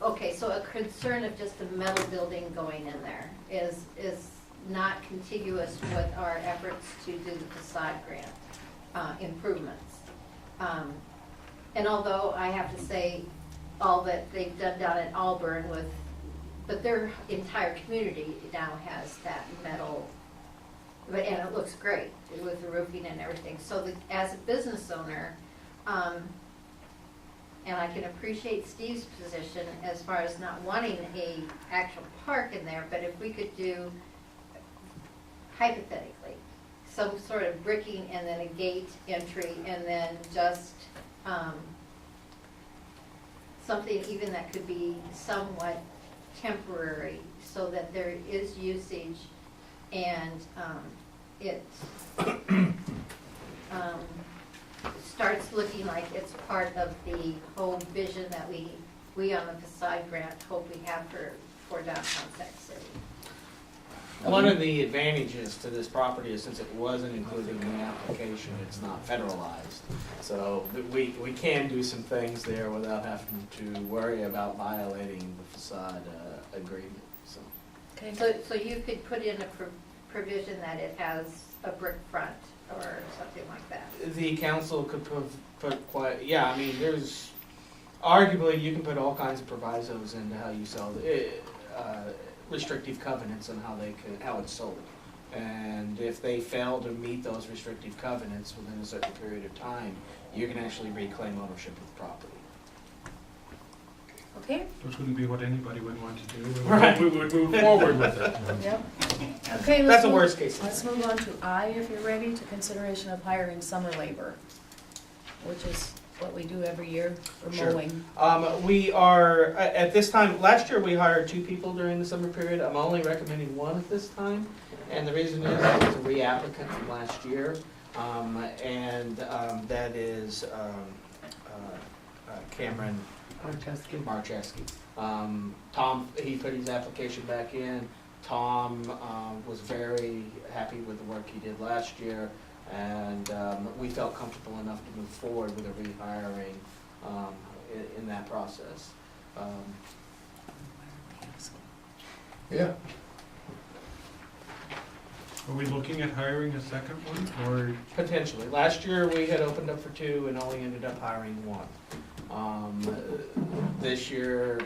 okay, so a concern of just a metal building going in there is not contiguous with our efforts to do the facade grant improvements. And although I have to say, all that they've done down in Auburn but their entire community now has that metal, and it looks great with the roofing and everything. So as a business owner, and I can appreciate Steve's position as far as not wanting a actual park in there, but if we could do, hypothetically, some sort of bricking and then a gate entry and then just, something even that could be somewhat temporary so that there is usage and, it, starts looking like it's part of the whole vision that we on the facade grant hope we have for downtown Sac City. One of the advantages to this property is since it wasn't included in the application, it's not federalized. So we can do some things there without having to worry about violating the facade agreement, so. Okay. So you could put in a provision that it has a brick front or something like that. The council could put quite, yeah, I mean, there's, arguably, you can put all kinds of provisos into how you sell, restrictive covenants on how it's sold. And if they fail to meet those restrictive covenants within a certain period of time, you can actually reclaim ownership of the property. Okay? Which wouldn't be what anybody would want to do. Right. We would move forward with it. Yep. Okay, That's a worst case. Let's move on to I, if you're ready, to consideration of hiring summer labor, which is what we do every year for Sure. mowing. We are, at this time, last year we hired 2 people during the summer period. I'm only recommending 1 at this time. And the reason is it was a reapplicant from last year. That is Cameron Marcheski. Tom, he put his application back in. Tom was very happy with the work he did last year, and we felt comfortable enough to move forward with a rehiring in that process. Yeah. Are we looking at hiring a second one, or? Potentially. Last year, we had opened up for 2 and only ended up hiring 1. This year,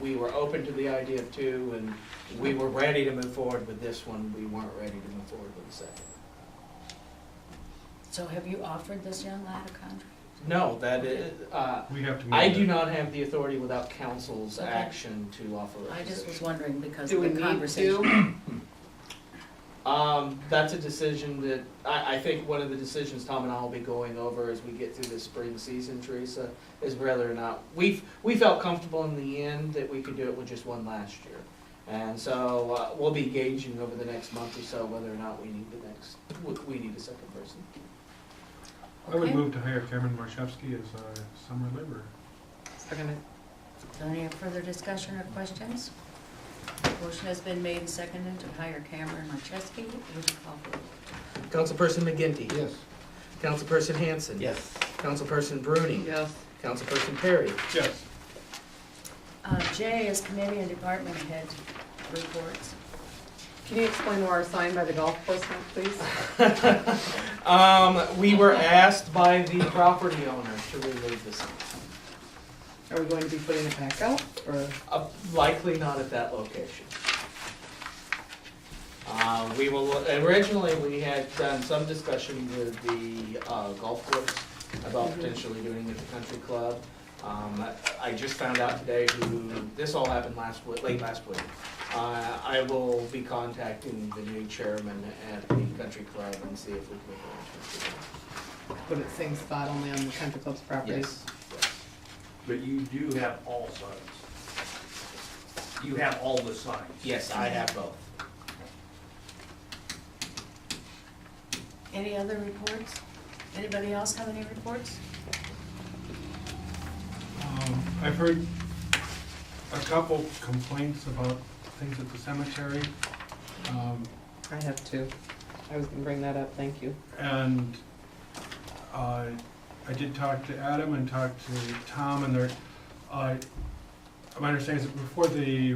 we were open to the idea of 2, and we were ready to move forward with this one. We weren't ready to move forward with the second. So have you offered this young lad a contract? No, that is, We have to. I move do it. not have the authority without council's Okay. action to offer a I just was position. wondering because Do of we the need conversation. That's a decision that, I think one of the decisions Tom and I will be going over as we get through this spring season, Teresa, is whether or not, we felt comfortable in the end that we could do it with just 1 last year. And so, we'll be gauging over the next month or so whether or not we need we need a second person. I would Okay. move to hire Cameron Marchevsky as a summer laborer. Second. Any further discussion or questions? Motion has been made and seconded to hire Cameron Marcheski. Would you call for the vote? Councilperson McGinty? Yes. Councilperson Hanson? Yes. Councilperson Bruni? Yes. Councilperson Perry? Yes. J is committee and department head reports. Can you explain where our sign by the golf course went, please? We were asked by the property owner to remove the sign. Are we going to be putting it back up, or? Likely not at that location. We will, originally, we had done some discussion with the golf course about potentially doing it at the country club. I just found out today this all happened late last week. I will be contacting the new chairman at the country club and see if we can make arrangements for that. Put it same spot only on the country club's property? Yes. But you do have all signs. You have all the signs. Yes, I have both. Any other reports? Anybody else have any reports? I've heard a couple complaints about things at the cemetery. I have 2. I was gonna bring that up, thank you. And I did talk to Adam and talk to Tom, and they're, my understanding is that before the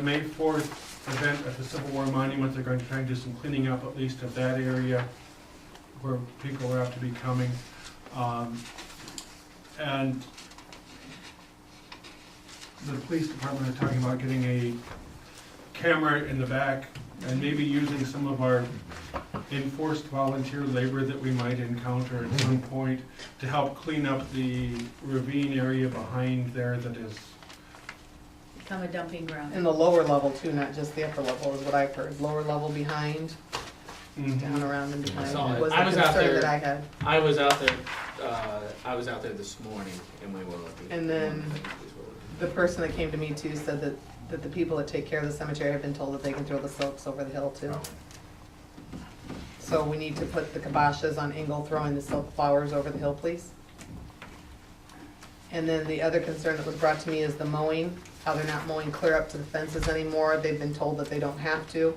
May 4th event at the Civil War Monument, they're going to try and do some cleaning up at least of that area where people will have to be coming. And the police department are talking about getting a camera in the back and maybe using some of our enforced volunteer labor that we might encounter at some point to help clean up the ravine area behind there that is become a dumping ground. And the lower level too, not just the upper level, is what I've heard. Lower level behind, down around and behind saw it. was the I was out concern there. that I had. I was out there, this morning and we were looking. And then the person that came to me too said that the people that take care of the cemetery have been told that they can throw the silks over the hill too. So we need to put the kiboshes on Engel throwing the silk flowers over the hill, please. And then the other concern that was brought to me is the mowing, how they're not mowing clear up to the fences anymore. They've been told that they don't have to.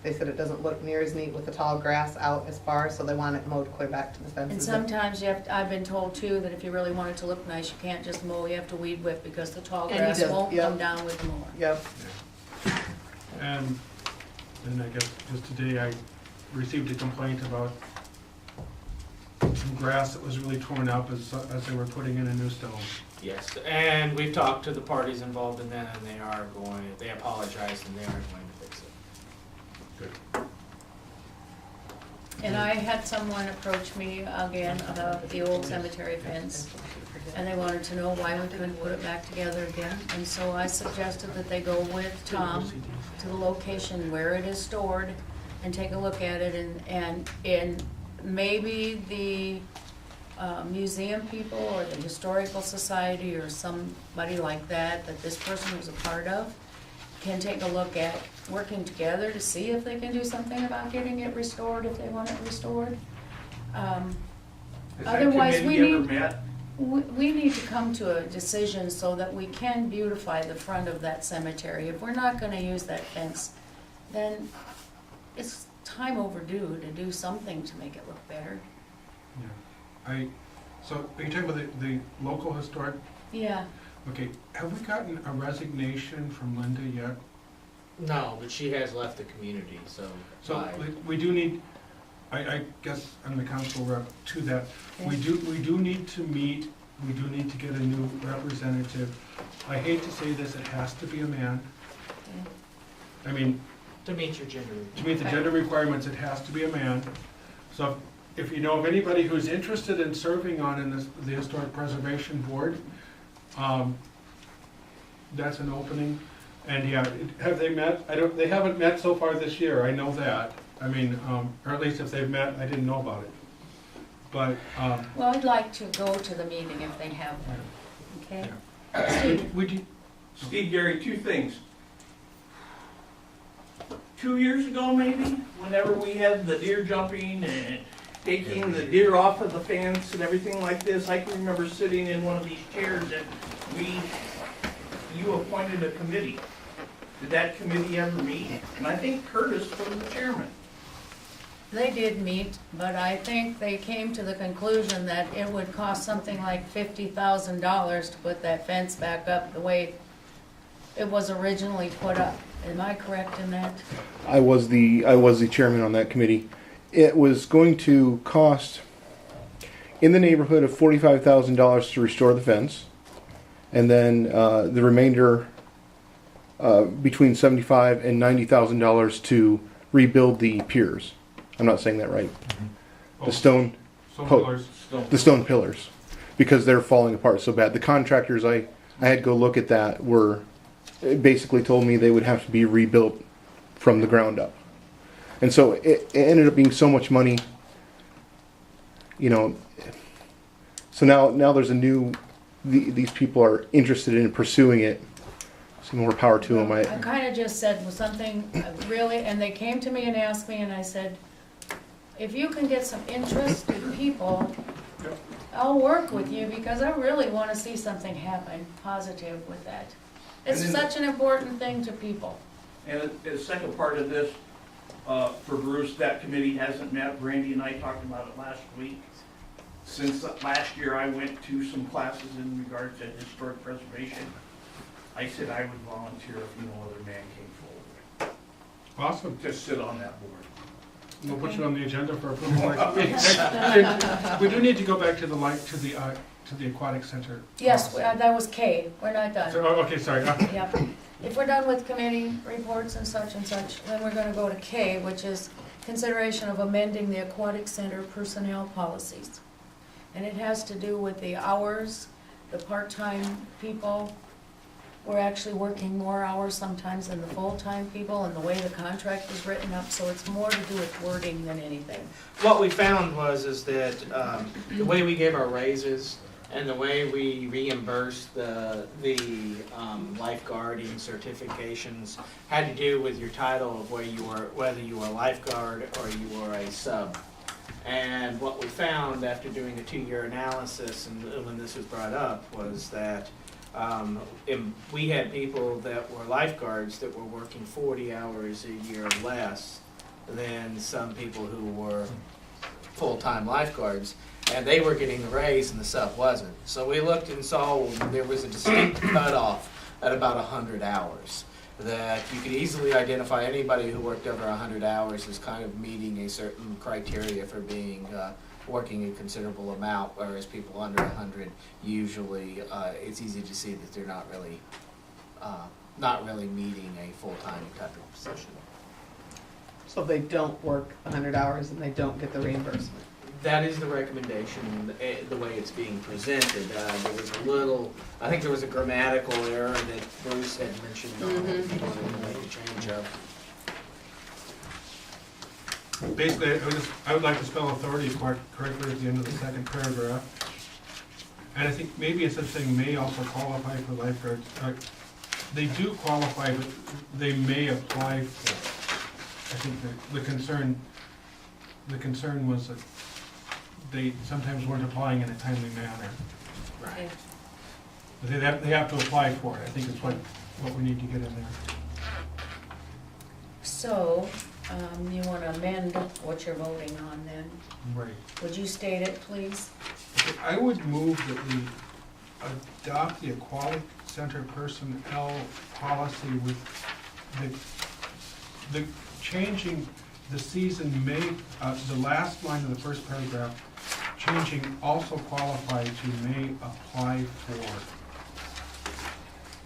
They said it doesn't look near as neat with the tall grass out as far, so they want it mowed clear back to the And fences. sometimes I've been told too, that if you really want it to look nice, you can't just mow, you have to weed whip, because the tall And he grass does, won't yep. come down with the mower. Yep. And then I guess just today I received a complaint about some grass that was really torn up as they were putting in a new stone. Yes, and we've talked to the parties involved in that, and they apologized and they are going to fix it. Good. And I had someone approach me again about the old cemetery fence, and they wanted to know why we couldn't put it back together again. And so I suggested that they go with Tom to the location where it is stored and take a look at it, and maybe the museum people or the historical society or somebody like that this person was a part of can take a look at working together to see if they can do something about getting it restored, if they want it restored. Has that Otherwise, committee ever met? we need to come to a decision so that we can beautify the front of that cemetery. If we're not gonna use that fence, then it's time overdue to do something to make it look better. Yeah. So are you talking about the local historic? Yeah. Okay, have we gotten a resignation from Linda yet? No, but she has left the community, so. So we do need, I guess I'm the council rep to that. We do need to meet, we do need to get a new representative. I hate to say this, it has to be a man. I mean, To meet your gender. to meet the gender requirements, it has to be a man. So if you know of anybody who's interested in serving on the Historic Preservation Board, that's an opening. And yeah, have they met? They haven't met so far this year, I know that. I mean, or at least if they've met, I didn't know about it. But, Well, I'd like to go to the meeting if they have one, okay? would you, Steve, Gary, two things. 2 years ago, maybe, whenever we had the deer jumping and taking the deer off of the fence and everything like this, I can remember sitting in one of these chairs and you appointed a committee. Did that committee ever meet? And I think Curtis was the chairman. They did meet, but I think they came to the conclusion that it would cost something like $50,000 to put that fence back up the way it was originally put up. Am I correct in that? I was the chairman on that committee. It was going to cost in the neighborhood of $45,000 to restore the fence, and then the remainder between $75,000 and $90,000 to rebuild the piers. I'm not saying that right. The stone pillars. the stone pillars, because they're falling apart so bad. The contractors I had go look at that were basically told me they would have to be rebuilt from the ground up. And so it ended up being so much money, you know. So now there's a new, these people are interested in pursuing it. Some more power to them. I kind of just said something really, and they came to me and asked me, and I said, if you can get some interested people, I'll work with you, because I really want to see something happen positive with that. It's And then- such an important thing to people. And the second part of this, for Bruce, that committee hasn't met. Randy and I talked about it last week. Since last year, I went to some classes in regard to historic preservation. I said I would volunteer if no other man came forward. Awesome. To sit on that board. We'll put you on the agenda for approval next week. We do need to go back to the aquatic center. Yes, that was K. We're not done. So, okay, sorry. Yep. If we're done with committee reports and such, then we're gonna go to K, which is consideration of amending the aquatic center personnel policies. And it has to do with the hours, the part-time people, we're actually working more hours sometimes than the full-time people, and the way the contract is written up, so it's more to do with wording than anything. What we found is that the way we gave our raises and the way we reimbursed the lifeguarding certifications had to do with your title of whether you were a lifeguard or you were a sub. And what we found after doing a 2-year analysis, and when this was brought up, was that we had people that were lifeguards that were working 40 hours a year less than some people who were full-time lifeguards, and they were getting the raise and the sub wasn't. So we looked and saw there was a distinct cutoff at about 100 hours. That you could easily identify anybody who worked over 100 hours as kind of meeting a certain criteria for being working a considerable amount, whereas people under 100 usually it's easy to see that they're not really meeting a full-time type of position. So they don't work 100 hours and they don't get the reimbursement. That is the recommendation, the way it's being presented. There was I think there was a grammatical error that Bruce had mentioned on he wanted to make a change of. Basically, I would like to spell authority correctly at the end of the second paragraph. And I think maybe instead of saying may also qualify for lifeguards, they do qualify, but they may apply for it. I think the concern was that they sometimes weren't applying in a timely manner. Right. But they have to apply for it. I think it's what we need to get in there. So, you want to amend what you're voting on then? Right. Would you state it, please? I would move that we adopt the Equality Center personnel policy with the changing the season may, the last line of the first paragraph, changing also qualify to may apply for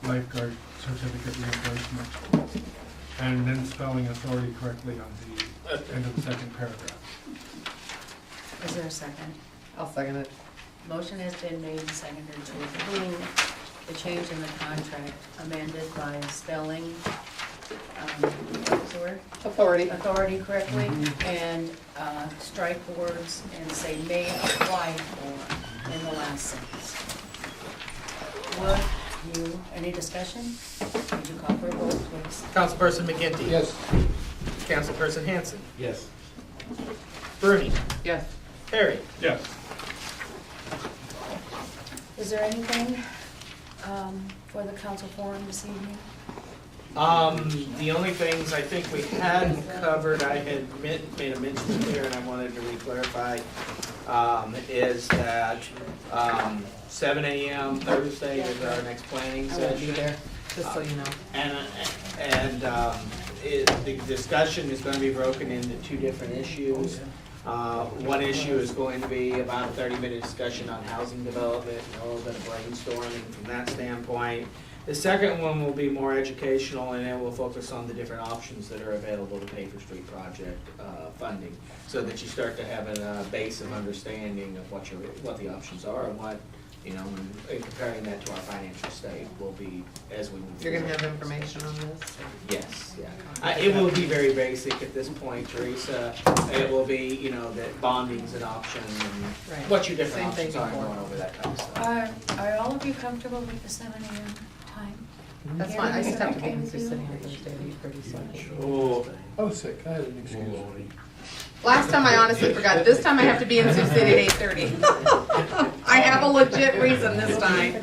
lifeguard certificate reimbursement. And then spelling authority correctly on the end of the second paragraph. Is there a second? I'll second it. Motion has been made and seconded to approve the change in the contract amended by spelling, what was the word? Authority correctly, and strike the words and say may apply for in the last sentence. Any discussion? Would you call for a vote, please? Councilperson McGinty? Yes. Councilperson Hanson? Yes. Bruni? Yes. Harry? Yes. Is there anything for the council forum this evening? The only things I think we had covered, I had made a mention here and I wanted to re-clarify, is that 7 a.m. Thursday is our next planning I won't be session. there, just so you know. And the discussion is going to be broken into 2 different issues. One issue is going to be about a 30-minute discussion on housing development and a little bit of brainstorming from that standpoint. The second one will be more educational, and it will focus on the different options that are available to pay for street project funding, so that you start to have a base of understanding of what the options are and what, and comparing that to our financial state will be as we move forward. You're gonna have information on this? Yes, yeah. It will be very basic at this point, Teresa. It will be, that bonding's an option and Right. what your different Same options thing are and before. going over that kind of stuff. Are all of you comfortable with the 7 a.m. time? That's fine, I just have to be in Sioux City on Thursday at 8:30, so. I was sick, I had an excuse. Last time I honestly forgot, this time I have to be in Sioux City at 8:30. I have a legit reason this time.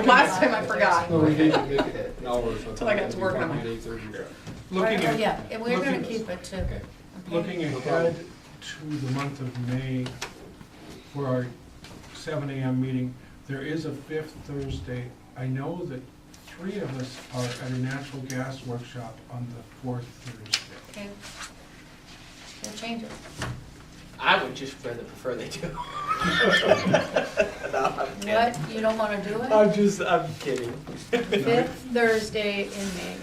Last time I forgot. No, we didn't make it an hour. Till I got to work on it. 8:30. Looking at, Yeah, and we're gonna looking- keep it to. Okay. looking ahead to the month of May for our 7 a.m. meeting, there is a 5th Thursday. I know that 3 of us are at a natural gas workshop on the 4th Thursday. Okay. We'll change it. I would just rather prefer they do. No, I'm kidding. What, you don't wanna do it? I'm kidding. 5th Thursday in May.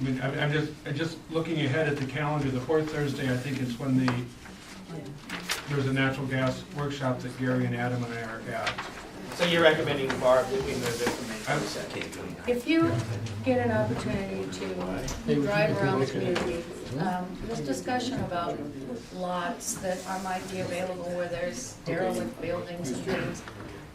I mean, I'm just looking ahead at the calendar. The 4th Thursday, I think, is when there's a natural gas workshop that Gary and Adam and I are at. So you're recommending, Barb, that we move it from May 22nd? If you get an opportunity to drive around the community, there's discussion about lots that might be available where there's derelict buildings and things.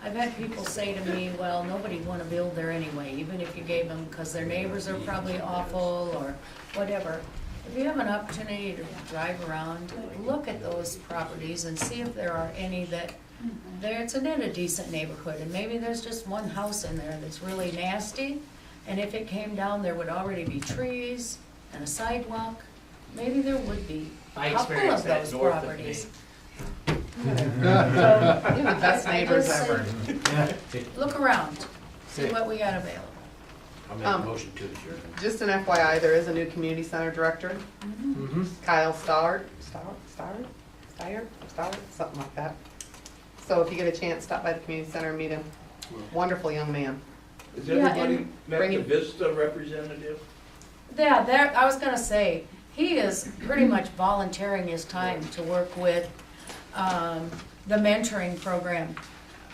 I've had people say to me, well, nobody would want to build there anyway, even if you gave them, because their neighbors are probably awful or whatever. If you have an opportunity to drive around, look at those properties and see if there are any that, it's in a decent neighborhood, and maybe there's just one house in there that's really nasty, and if it came down, there would already be trees and a sidewalk. Maybe there would be I a couple of experienced that those north of me. properties. You're the best neighbors ever. Look around, see what we got available. I'll make a motion to adjourn. Just an FYI, there is a new community center director, Mm-hmm. Kyle Stallard, something like that. So if you get a chance, stop by the community center and meet him. Wonderful young man. Has Yeah, everybody and met bring the it- Vista representative? Yeah, there, I was gonna say, he is pretty much volunteering his time to work with, the mentoring program.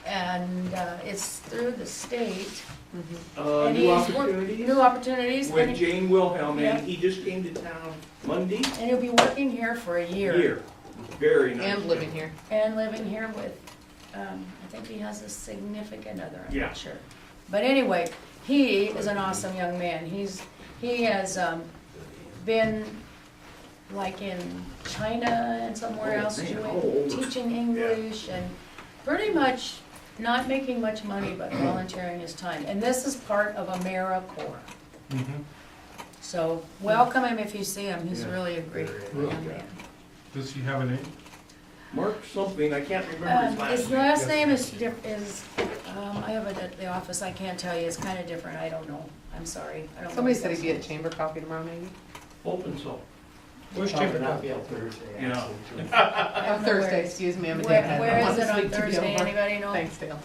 And, it's through the state. And New he's Opportunities? New opportunities, With and Jane Wilhelm, Yeah. and he just came to town Monday. he'll be working here for a year. Very nice. And living here. And living here with, I think he has a significant other, I'm Yeah. not sure. But anyway, he is an awesome young man. He has, been like in China and somewhere Oh, else man, doing, all over. teaching English and pretty much not making much money, but volunteering his time. And this is part of AmeriCorps. So welcome him if you see him. He's really a great young man. Does he have a name? Mark something, I can't remember his His last name. last name is, I have it at the office, I can't tell you, it's kind of different, I don't know, I'm sorry. I don't know Somebody his said last he'd be name. at chamber coffee tomorrow, maybe? Hoping so. Where's Chamber Coffee out there? Yeah. I On don't know Thursday, where- excuse me, I'm a Where- dickhead. where I is want it this on week to be Thursday? over. Anybody know? Thanks, Dale.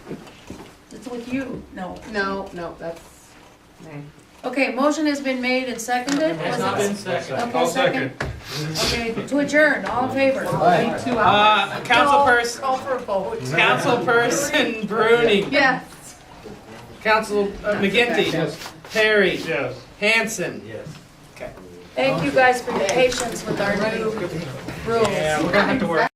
It's with you, no. No, that's, me. Okay, motion has been made and seconded. Has Was not it- been seconded. Okay, second. Okay, to adjourn, all in favor? 2 hours. Councilperson, Call for a vote. Councilperson Bruning, Yes. Council McGinty, Perry, Yes. Hanson. Yes. Okay. Thank you guys for your patience with our new rules. Yeah, we're gonna have to work.